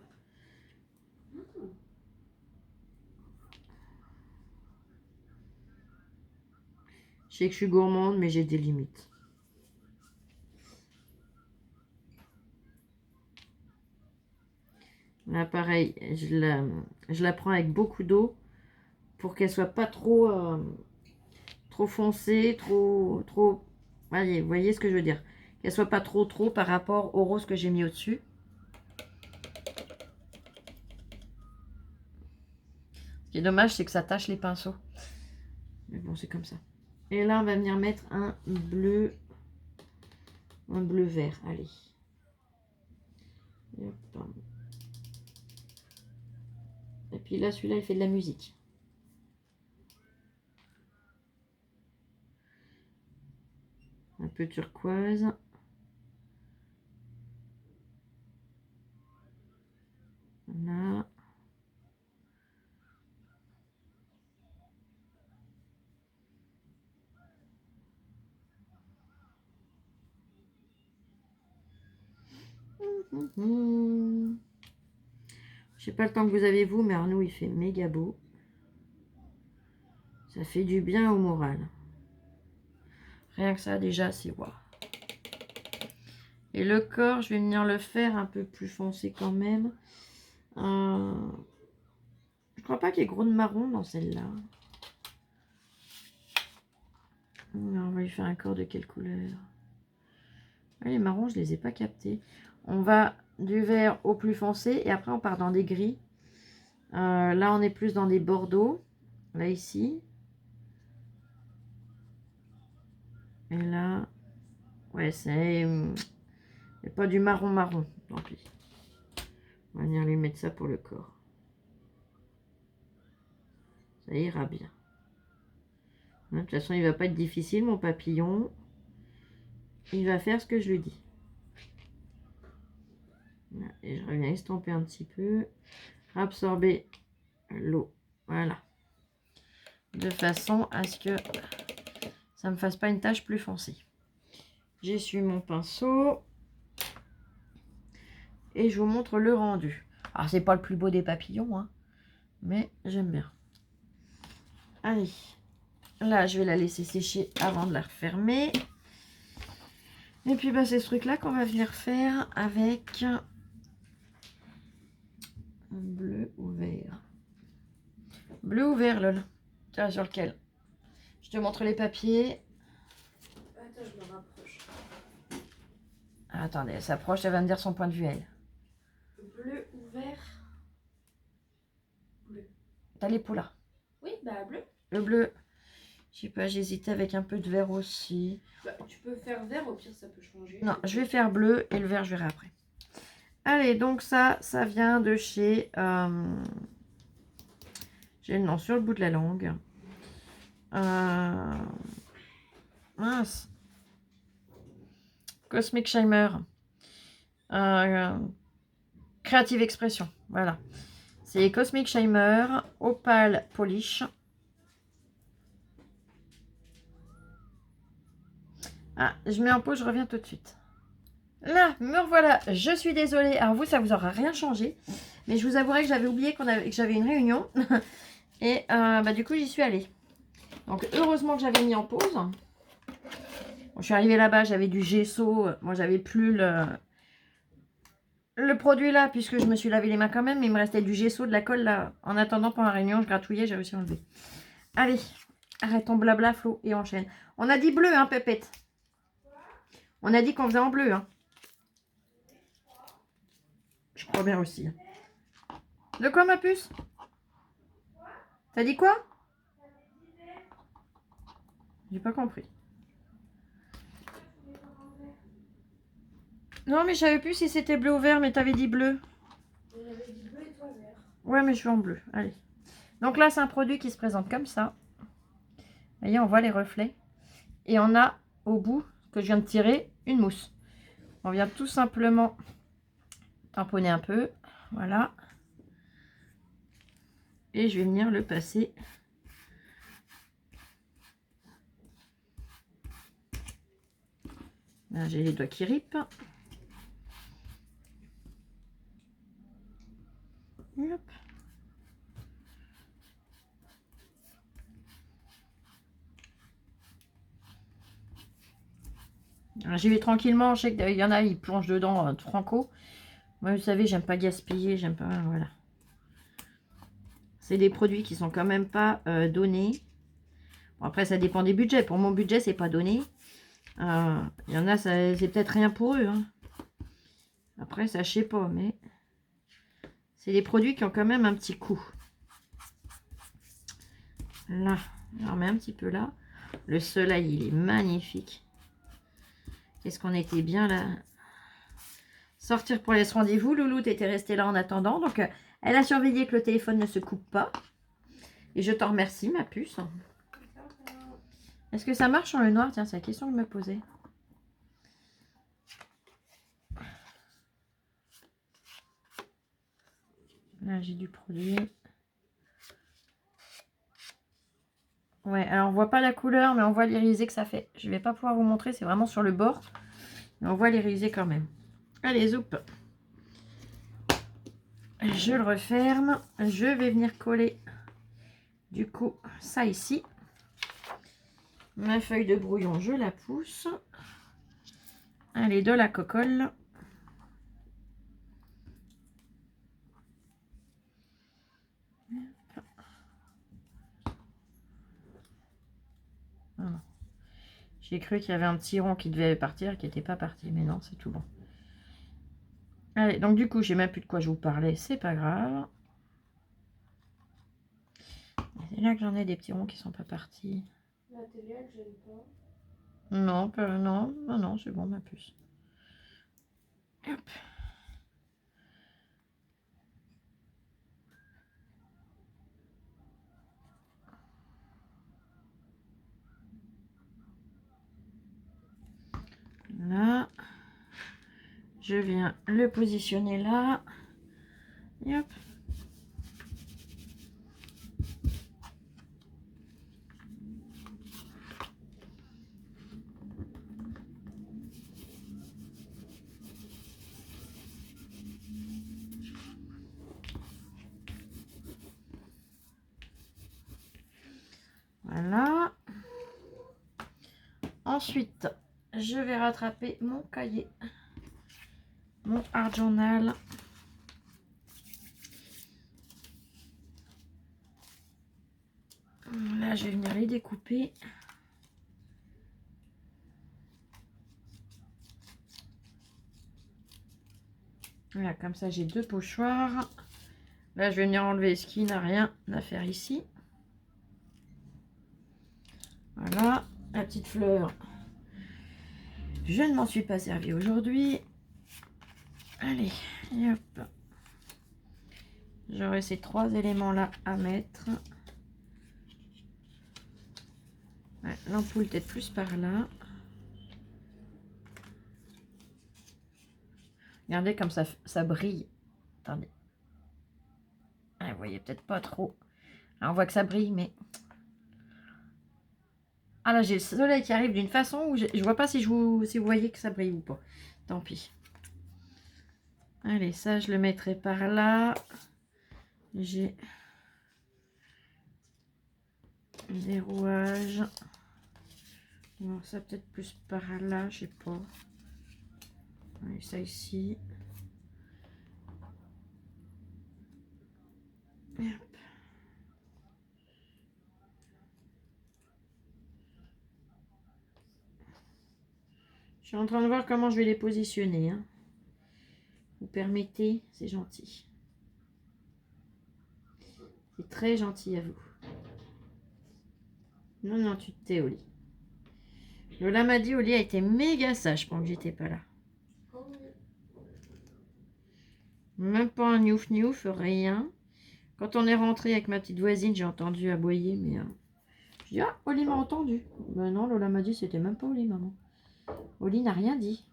Je sais que je suis gourmande, mais j'ai des limites. Là, pareil, je la prends avec beaucoup d'eau pour qu'elle soit pas trop, trop foncée, trop... Voyez, vous voyez ce que je veux dire. Qu'elle soit pas trop par rapport au rose que j'ai mis au-dessus. Ce qui est dommage, c'est que ça tache les pinceaux. Mais bon, c'est comme ça. Et là, on va venir mettre un bleu vert. Allez. Hop. Et puis là, celui-là, il fait de la musique. Un peu turquoise. Voilà. Je sais pas le temps que vous avez vous, mais Arnaud il fait méga beau. Ça fait du bien au moral. Rien que ça déjà c'est waouh. Et le corps, je vais venir le faire un peu plus foncé quand même. Je crois pas qu'il y ait gros de marron dans celle-là. On va lui faire un corps de quelle couleur? Les marrons, je les ai pas captés. On va du vert au plus foncé et après on part dans des gris. Là, on est plus dans des bordeaux. Là, ici. Et là, ouais, c'est pas du marron. Tant pis. On va venir lui mettre ça pour le corps. Ça ira bien. De toute façon, il va pas être difficile, mon papillon. Il va faire ce que je lui dis. Et je reviens estomper un petit peu. Absorber l'eau. Voilà. De façon à ce que ça me fasse pas une tache plus foncée. J'essuie mon pinceau. Et je vous montre le rendu. Alors, c'est pas le plus beau des papillons, hein, mais j'aime bien. Allez. Là, je vais la laisser sécher avant de la refermer. Et puis, bah, c'est ce truc-là qu'on va venir faire avec un bleu ou vert. Bleu ou vert, Lol. Tiens, sur lequel? Je te montre les papiers. Attends, je me rapproche. Ah, attendez, elle s'approche, elle va me dire son point de vue, elle. Bleu ou vert? Bleu. T'as les poulas. Oui, bah bleu. Le bleu. Je sais pas, j'hésitais avec un peu de vert aussi. Bah, tu peux faire vert, au pire ça peut changer. Non, je vais faire bleu et le vert, je verrai après. Allez, donc ça vient de chez J'ai le nom sur le bout de la langue. Mince. Cosmic Shimmer. Creative Expression. Voilà. C'est Cosmic Shimmer, Opal Polish. Ah, je mets en pause, je reviens tout de suite. Là, me revoilà. Je suis désolée. Alors vous, ça vous aura rien changé. Mais je vous avouerai que j'avais oublié que j'avais une réunion. Et du coup, j'y suis allée. Donc, heureusement que j'avais mis en pause. Bon, je suis arrivée là-bas, j'avais du gesso. Moi, j'avais plus le produit là, puisque je me suis lavé les mains quand même. Mais il me restait du gesso, de la colle là. En attendant, pendant la réunion, je gratouillais, j'ai réussi à enlever. Allez, arrête ton blabla, Flo, et enchaîne. On a dit bleu, hein, Pépette. On a dit qu'on faisait en bleu, hein. Je crois bien aussi. De quoi, ma puce? T'as dit quoi? J'ai pas compris. Non, mais je savais plus si c'était bleu ou vert, mais t'avais dit bleu. J'avais dit bleu et toi vert. Ouais, mais je suis en bleu. Allez. Donc là, c'est un produit qui se présente comme ça. Vous voyez, on voit les reflets. Et on a au bout, que je viens de tirer, une mousse. On vient tout simplement tamponner un peu. Voilà. Et je vais venir le passer. Là, j'ai les doigts qui ripent. Hop. J'y vais tranquillement. Je sais qu'il y en a, ils plongent dedans franco. Moi, vous savez, j'aime pas gaspiller. J'aime pas. Voilà. C'est des produits qui sont quand même pas donnés. Bon, après, ça dépend des budgets. Pour mon budget, c'est pas donné. Il y en a, c'est peut-être rien pour eux. Hein. Après, ça, je sais pas, mais c'est des produits qui ont quand même un petit coût. Là, on remet un petit peu là. Le soleil, il est magnifique. Qu'est-ce qu'on était bien là. Sortir pour les rendez-vous. Loulou, t'étais restée là en attendant. Donc, elle a surveillé que le téléphone ne se coupe pas. Et je t'en remercie, ma puce. Est-ce que ça marche en le noir? Tiens, c'est la question que je me posais. Là, j'ai du produit. Ouais, alors on voit pas la couleur, mais on voit l'irisé que ça fait. Je vais pas pouvoir vous montrer, c'est vraiment sur le bord. Mais on voit l'irisé quand même. Allez, zoup. Je le referme. Je vais venir coller, du coup, ça ici. Ma feuille de brouillon, je la pousse. Allez, de la cocolle. Voilà. J'ai cru qu'il y avait un petit rond qui devait partir, qui n'était pas parti. Mais non, c'est tout bon. Allez, donc du coup, j'ai même plus de quoi je vous parlais. C'est pas grave. C'est là que j'en ai des petits ronds qui sont pas partis. La télé, elle gêne pas. Non, non, non, non, c'est bon, ma puce. Hop. Là, je viens le positionner là. Et hop. Voilà. Ensuite, je vais rattraper mon cahier, mon art journal. Là, je vais venir les découper. Voilà, comme ça, j'ai deux pochoirs. Là, je vais venir enlever ce qui n'a rien à faire ici. Voilà, la petite fleur. Je ne m'en suis pas servi aujourd'hui. Allez, et hop. J'aurai ces trois éléments-là à mettre. l'ampoule peut-être plus par là. Regardez comme ça brille. Attendez. Ah, vous voyez peut-être pas trop. Là, on voit que ça brille, mais... Ah là, j'ai le soleil qui arrive d'une façon où je vois pas si vous voyez que ça brille ou pas. Tant pis. Allez, ça, je le mettrai par là. J'ai des rouages. Bon, ça peut-être plus par là, je sais pas. Allez, ça ici. Hop. Je suis en train de voir comment je vais les positionner. Hein. Vous permettez, c'est gentil. C'est très gentil à vous. Non, non, tu te tais, Oli. Lola m'a dit, Oli a été méga sage pendant que j'étais pas là. Même pas un gnouf gnouf, rien. Quand on est rentré avec ma petite voisine, j'ai entendu aboyer, mais... je dis, ah, Oli m'a entendu. Ben non, Lola m'a dit, c'était même pas Oli, maman. Oli n'a rien dit.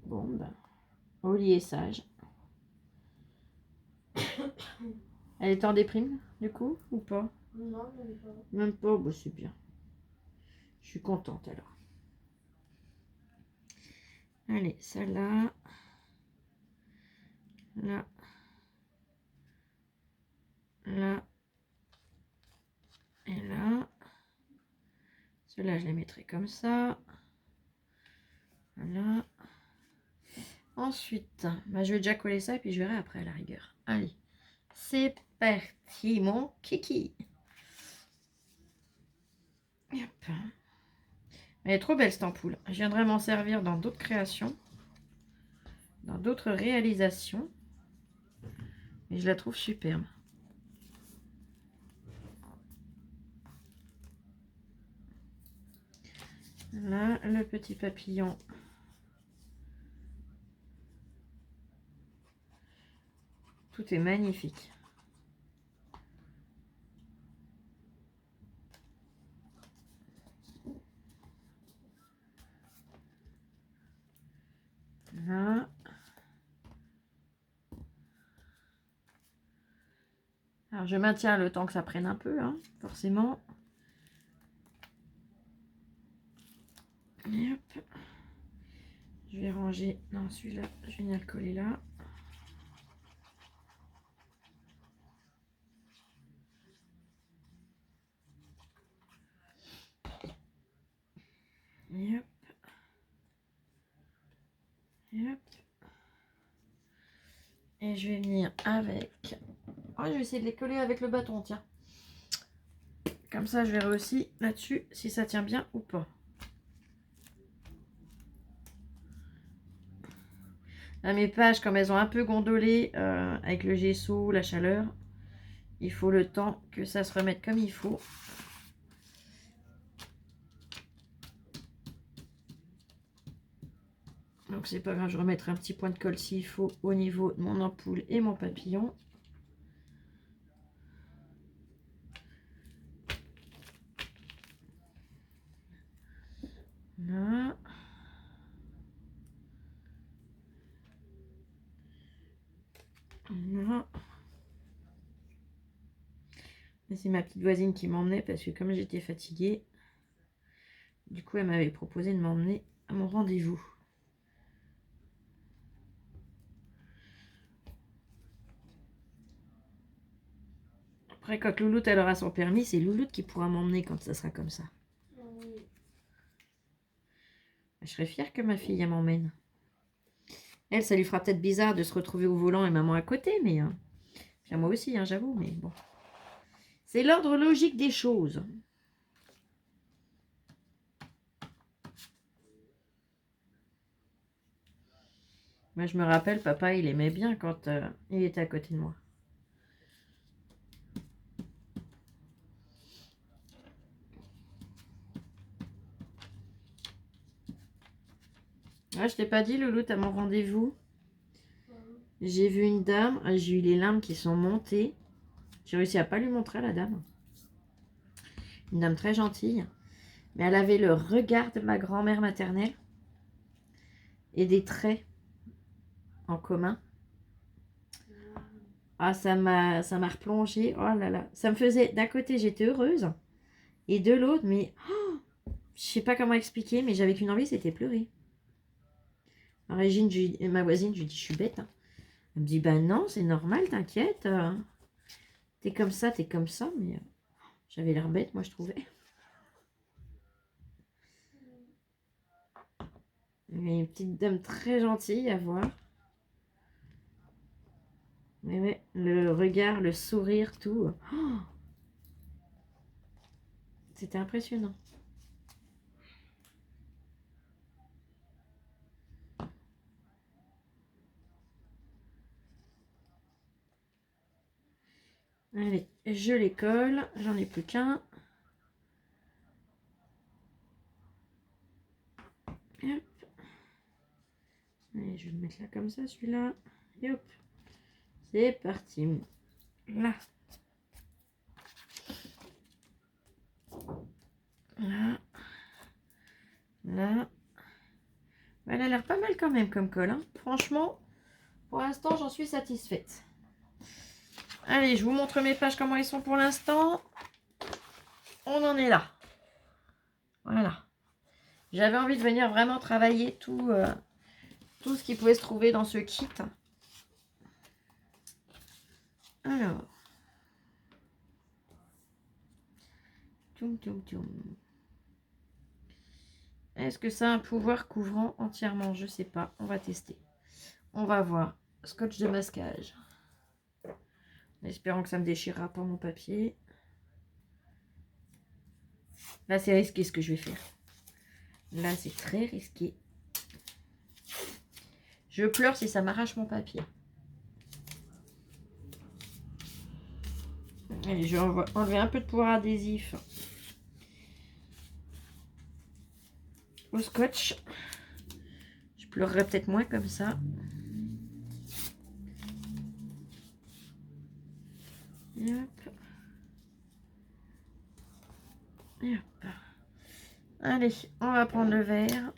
Bon, ben... Oli est sage. Elle est en déprime, du coup, ou pas? Non, même pas. Même pas, bah, c'est bien. Je suis contente, alors. Allez, ça là. Là. Là. Et là. Ceux-là, je les mettrai comme ça. Voilà. Ensuite, bah, je vais déjà coller ça et puis je verrai après à la rigueur. Allez, c'est parti, mon kiki. Hop. Elle est trop belle cette ampoule. Je viendrai m'en servir dans d'autres créations, dans d'autres réalisations. Et je la trouve superbe. Là, le petit papillon. Tout est magnifique. Là. Alors, je maintiens le temps que ça prenne un peu, hein, forcément. Et hop. Je vais ranger. Non, celui-là, je vais venir le coller là. Et hop. Et hop. Et je vais venir avec... Oh, je vais essayer de les coller avec le bâton, tiens. Comme ça, je verrai aussi là-dessus si ça tient bien ou pas. Là, mes pages, comme elles ont un peu gondolé avec le gesso, la chaleur, il faut le temps que ça se remette comme il faut. Donc, c'est pas grave, je remettrai un petit point de colle s'il faut au niveau de mon ampoule et mon papillon. Là. Là. C'est ma petite voisine qui m'emmenait parce que comme j'étais fatiguée, du coup elle m'avait proposé de m'emmener à mon rendez-vous. Après quand Louloute elle aura son permis, c'est Louloute qui pourra m'emmener quand ça sera comme ça. Oui. Je serais fière que ma fille m'emmène. Elle, ça lui fera peut-être bizarre de se retrouver au volant et maman à côté, mais... Enfin, moi aussi, hein, j'avoue, mais bon. C'est l'ordre logique des choses. Moi, je me rappelle, papa, il aimait bien quand il était à côté de moi. Ah, je t'ai pas dit, Louloute, à mon rendez-vous. J'ai vu une dame, j'ai eu les larmes qui sont montées. J'ai réussi à pas lui montrer à la dame. Une dame très gentille. Mais elle avait le regard de ma grand-mère maternelle. Et des traits en commun. Ah, ça m'a replongé. Oh là là. Ça me faisait... D'un côté, j'étais heureuse. Et de l'autre, mais... je sais pas comment expliquer, mais j'avais qu'une envie, c'était pleurer. Régine, ma voisine, je lui dis, je suis bête. Hein. Elle me dit, ben non, c'est normal, t'inquiète. T'es comme ça, t'es comme ça. Mais j'avais l'air bête, moi, je trouvais. Une petite dame très gentille à voir. Mais ouais, le regard, le sourire, tout. Oh, c'était impressionnant. Allez, je les colle. J'en ai plus qu'un. Hop. Allez, je vais le mettre là comme ça, celui-là. Et hop. C'est parti. Là. Là. Là. Elle a l'air pas mal quand même comme colle. Hein. Franchement, pour l'instant, j'en suis satisfaite. Allez, je vous montre mes pages, comment elles sont pour l'instant. On en est là. Voilà. J'avais envie de venir vraiment travailler tout ce qui pouvait se trouver dans ce kit. Alors. Tchoum, tchoum, tchoum. Est-ce que ça a un pouvoir couvrant entièrement? Je sais pas. On va tester. On va voir. Scotch de masquage. En espérant que ça ne me déchirera pas mon papier. Là, c'est risqué ce que je vais faire. Là, c'est très risqué. Je pleure si ça m'arrache mon papier. Allez, je vais enlever un peu de pouvoir adhésif au scotch. Je pleurerai peut-être moins comme ça. Et hop. Et hop. Allez, on va prendre le verre.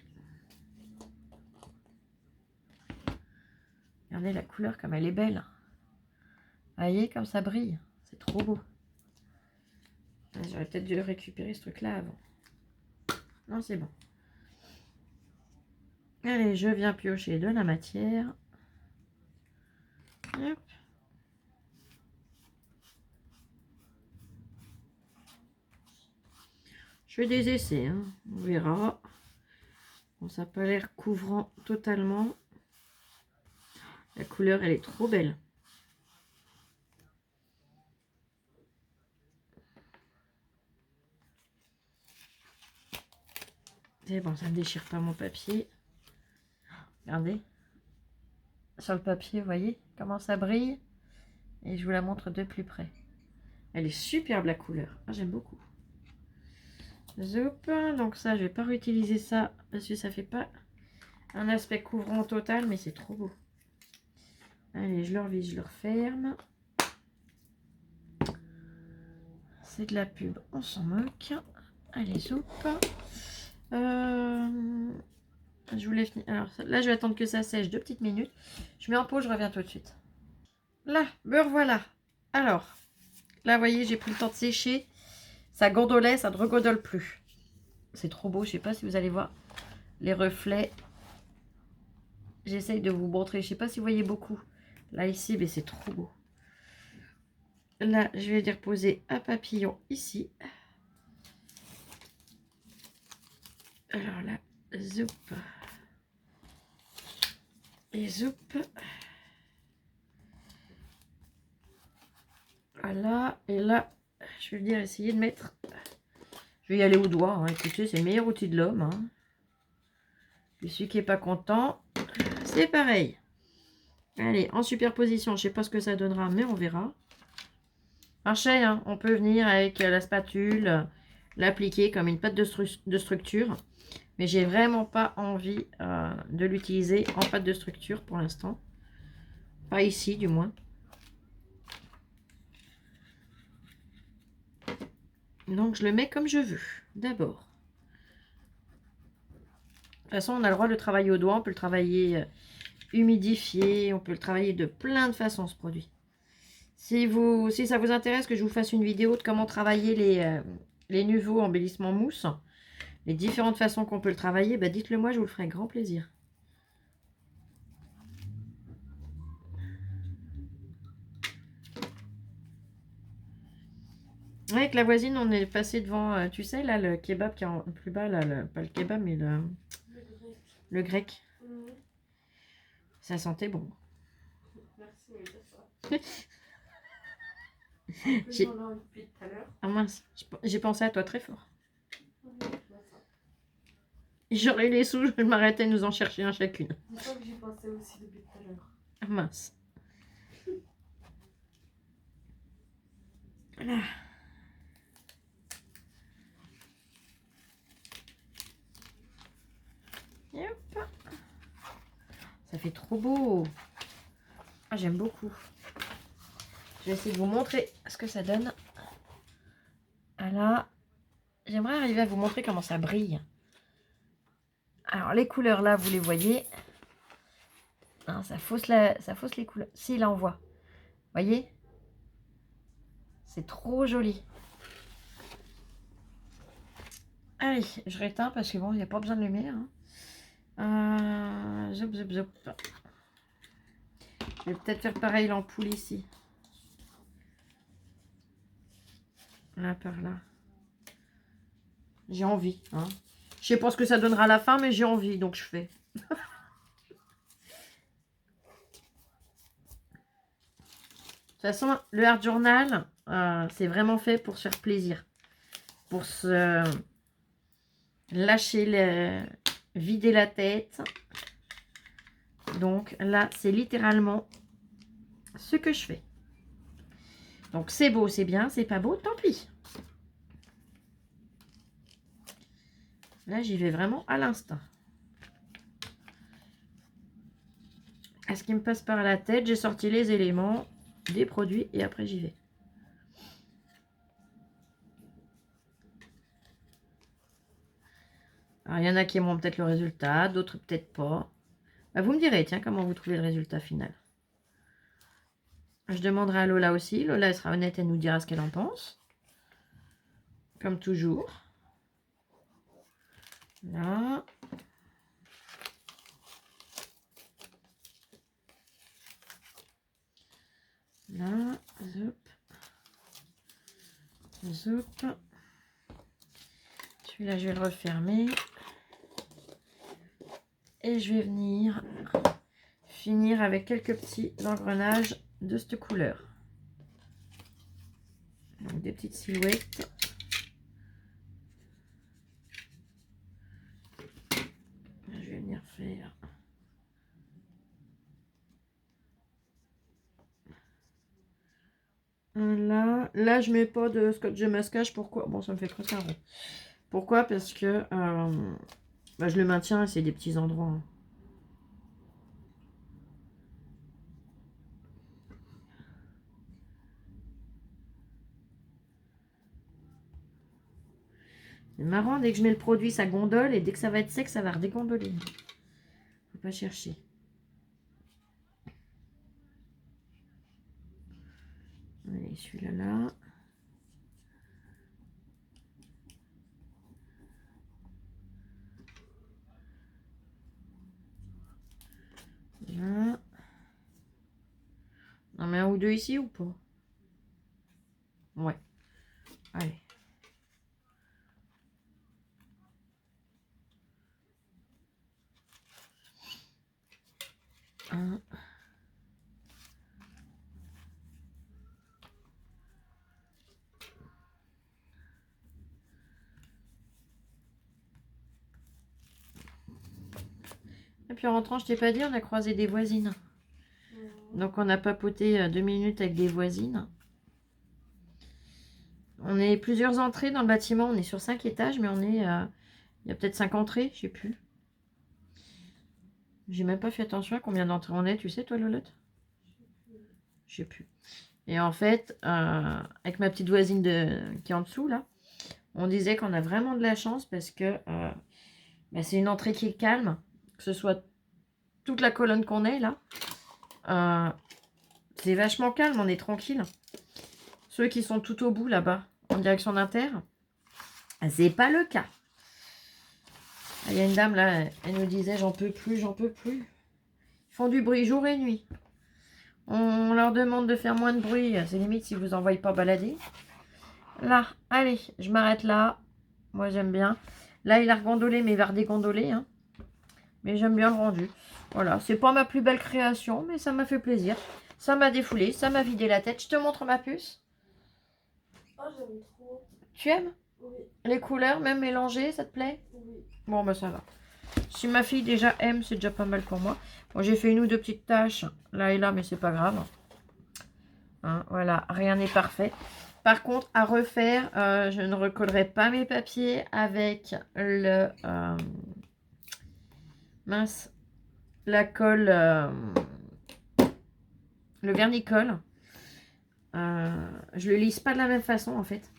Regardez la couleur comme elle est belle. Vous voyez comme ça brille. C'est trop beau. J'aurais peut-être dû récupérer ce truc-là avant. Non, c'est bon. Allez, je viens piocher de la matière. Hop. Je fais des essais, hein. On verra. Bon, ça n'a pas l'air couvrant totalement. La couleur, elle est trop belle. C'est bon, ça ne déchire pas mon papier. Regardez. Sur le papier, vous voyez comment ça brille. Et je vous la montre de plus près. Elle est superbe la couleur. Ah, j'aime beaucoup. Zoup. Donc ça, je vais pas réutiliser ça parce que ça fait pas un aspect couvrant total, mais c'est trop beau. Allez, je le revise, je le referme. C'est de la pub, on s'en moque. Allez, zoup. Je voulais finir. Alors là, je vais attendre que ça sèche 2 petites minutes. Je mets en pause, je reviens tout de suite. Là, me revoilà. Alors, là, vous voyez, j'ai pris le temps de sécher. Ça gondolait, ça ne regondole plus. C'est trop beau, je ne sais pas si vous allez voir les reflets. J'essaye de vous montrer, je ne sais pas si vous voyez beaucoup. Là, ici, mais c'est trop beau. Là, je vais dire poser un papillon ici. Alors là, zoup. Et zoup. Voilà, et là, je vais dire essayer de mettre... Je vais y aller au doigt, hein. Écoutez, c'est le meilleur outil de l'homme. Hein. Et celui qui n'est pas content, c'est pareil. Allez, en superposition, je ne sais pas ce que ça donnera, mais on verra. Marché, hein, on peut venir avec la spatule, l'appliquer comme une pâte de structure. Mais j'ai vraiment pas envie de l'utiliser en pâte de structure pour l'instant. Pas ici, du moins. Donc, je le mets comme je veux, d'abord. De toute façon, on a le droit de le travailler au doigt. On peut le travailler humidifié. On peut le travailler de plein de façons, ce produit. Si ça vous intéresse que je vous fasse une vidéo de comment travailler les nouveaux embellissements mousse, les différentes façons qu'on peut le travailler, bah dites-le moi, je vous le ferai avec grand plaisir. Avec la voisine, on est passé devant, tu sais, là, le kebab qui est plus bas, là, pas le kebab, mais le grec. Mmh. Ça sentait bon. Merci, mais c'est ça. Depuis tout à l'heure. Ah mince, j'ai pensé à toi très fort. Ouais, J'aurais eu les sous, je m'arrêtais nous en chercher un chacune. c'est ça que j'y pensais aussi depuis tout à l'heure. Ah mince. Voilà. Et hop. Ça fait trop beau. Ah, j'aime beaucoup. Je vais essayer de vous montrer ce que ça donne. Voilà. J'aimerais arriver à vous montrer comment ça brille. Alors, les couleurs, là, vous les voyez. Hein, ça fausse les couleurs. Si, là, on voit. Voyez? C'est trop joli. Allez, je réteins parce que bon, il n'y a pas besoin de lumière. Hein. Zoup, zoup, zoup. Je vais peut-être faire pareil l'ampoule ici. Là, par là. J'ai envie. Hein. Je sais pas ce que ça donnera à la fin, mais j'ai envie, donc je fais. De toute façon, le Art Journal, c'est vraiment fait pour se faire plaisir. Pour se lâcher, vider la tête. Donc là, c'est littéralement ce que je fais. Donc c'est beau, c'est bien, c'est pas beau, tant pis. Là, j'y vais vraiment à l'instinct. À ce qui me passe par la tête, j'ai sorti les éléments des produits et après j'y vais. Alors, il y en a qui aimeront peut-être le résultat, d'autres peut-être pas. Bah, vous me direz, tiens, comment vous trouvez le résultat final. Je demanderai à Lola aussi. Lola, elle sera honnête, elle nous dira ce qu'elle en pense. Comme toujours. Là. Là. Zoup. Zoup. Celui-là, je vais le refermer. Et je vais venir finir avec quelques petits engrenages de cette couleur. Donc, des petites silhouettes. Je vais venir faire... Là, je mets pas de scotch de masquage. Pourquoi? Bon, ça me fait presque un rond. Pourquoi? Parce que bah, je le maintiens et c'est des petits endroits. Hein. C'est marrant, dès que je mets le produit, ça gondole et dès que ça va être sec, ça va redégondoler. Faut pas chercher. Allez, celui-là là. Là. On en met un ou deux ici ou pas? Ouais. Allez. Un. Et puis en rentrant, je t'ai pas dit, on a croisé des voisines. Donc on a papoté 2 minutes avec des voisines. On est plusieurs entrées dans le bâtiment. On est sur 5 étages, mais on est... il y a peut-être 5 entrées, je sais plus. J'ai même pas fait attention à combien d'entrées on est, tu sais toi Lolotte? Je sais plus. Et en fait, avec ma petite voisine qui est en dessous là, On disait qu'on a vraiment de la chance parce que c'est une entrée qui est calme, que ce soit toute la colonne qu'on est là. C'est vachement calme, on est tranquille. Ceux qui sont tout au bout là-bas, en direction d'Inter, c'est pas le cas. Il y a une dame là, elle nous disait j'en peux plus, j'en peux plus. Ils font du bruit jour et nuit. On leur demande de faire moins de bruit. C'est limite si vous envoyez pas balader. Là, allez, je m'arrête là. Moi j'aime bien. Là il a regondolé, mais il va redégondoler. Hein. Mais j'aime bien le rendu. Voilà, c'est pas ma plus belle création, mais ça m'a fait plaisir. Ça m'a défoulé, ça m'a vidé la tête. Je te montre ma puce. Oh, j'aime trop. Tu aimes? Oui. Les couleurs, même mélangées, ça te plaît? Oui. Bon, bah ça va. Si ma fille déjà aime, c'est déjà pas mal pour moi. Bon, j'ai fait une ou deux petites taches là et là, mais c'est pas grave. Hein, voilà, rien n'est parfait. Par contre, à refaire, je ne recollerai pas mes papiers avec le... mince, la colle... le vernicole. Je le lisse pas de la même façon, en fait.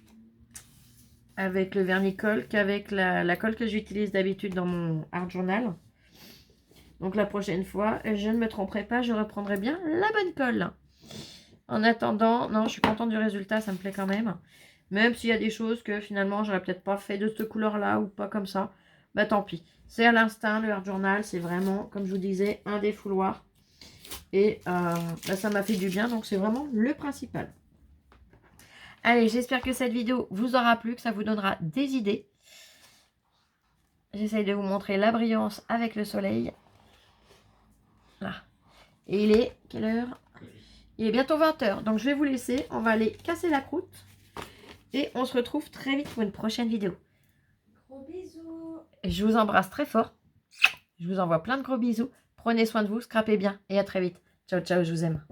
Avec le vernicole qu'avec la colle que j'utilise d'habitude dans mon art journal. Donc la prochaine fois, je ne me tromperai pas, je reprendrai bien la bonne colle. En attendant, non, je suis contente du résultat, ça me plaît quand même. Même s'il y a des choses que finalement, j'aurais peut-être pas fait de cette couleur-là ou pas comme ça. Bah tant pis. C'est à l'instinct, le art journal, c'est vraiment, comme je vous disais, un défouloir. Et ça m'a fait du bien, donc c'est vraiment le principal. Allez, j'espère que cette vidéo vous aura plu, que ça vous donnera des idées. J'essaye de vous montrer la brillance avec le soleil. Là. Et il est, quelle heure? Il est bientôt 20 h. Donc je vais vous laisser. On va aller casser la croûte. Et on se retrouve très vite pour une prochaine vidéo. Gros bisous. Je vous embrasse très fort. Je vous envoie plein de gros bisous. Prenez soin de vous, scrapez bien et à très vite. Ciao, ciao, je vous aime.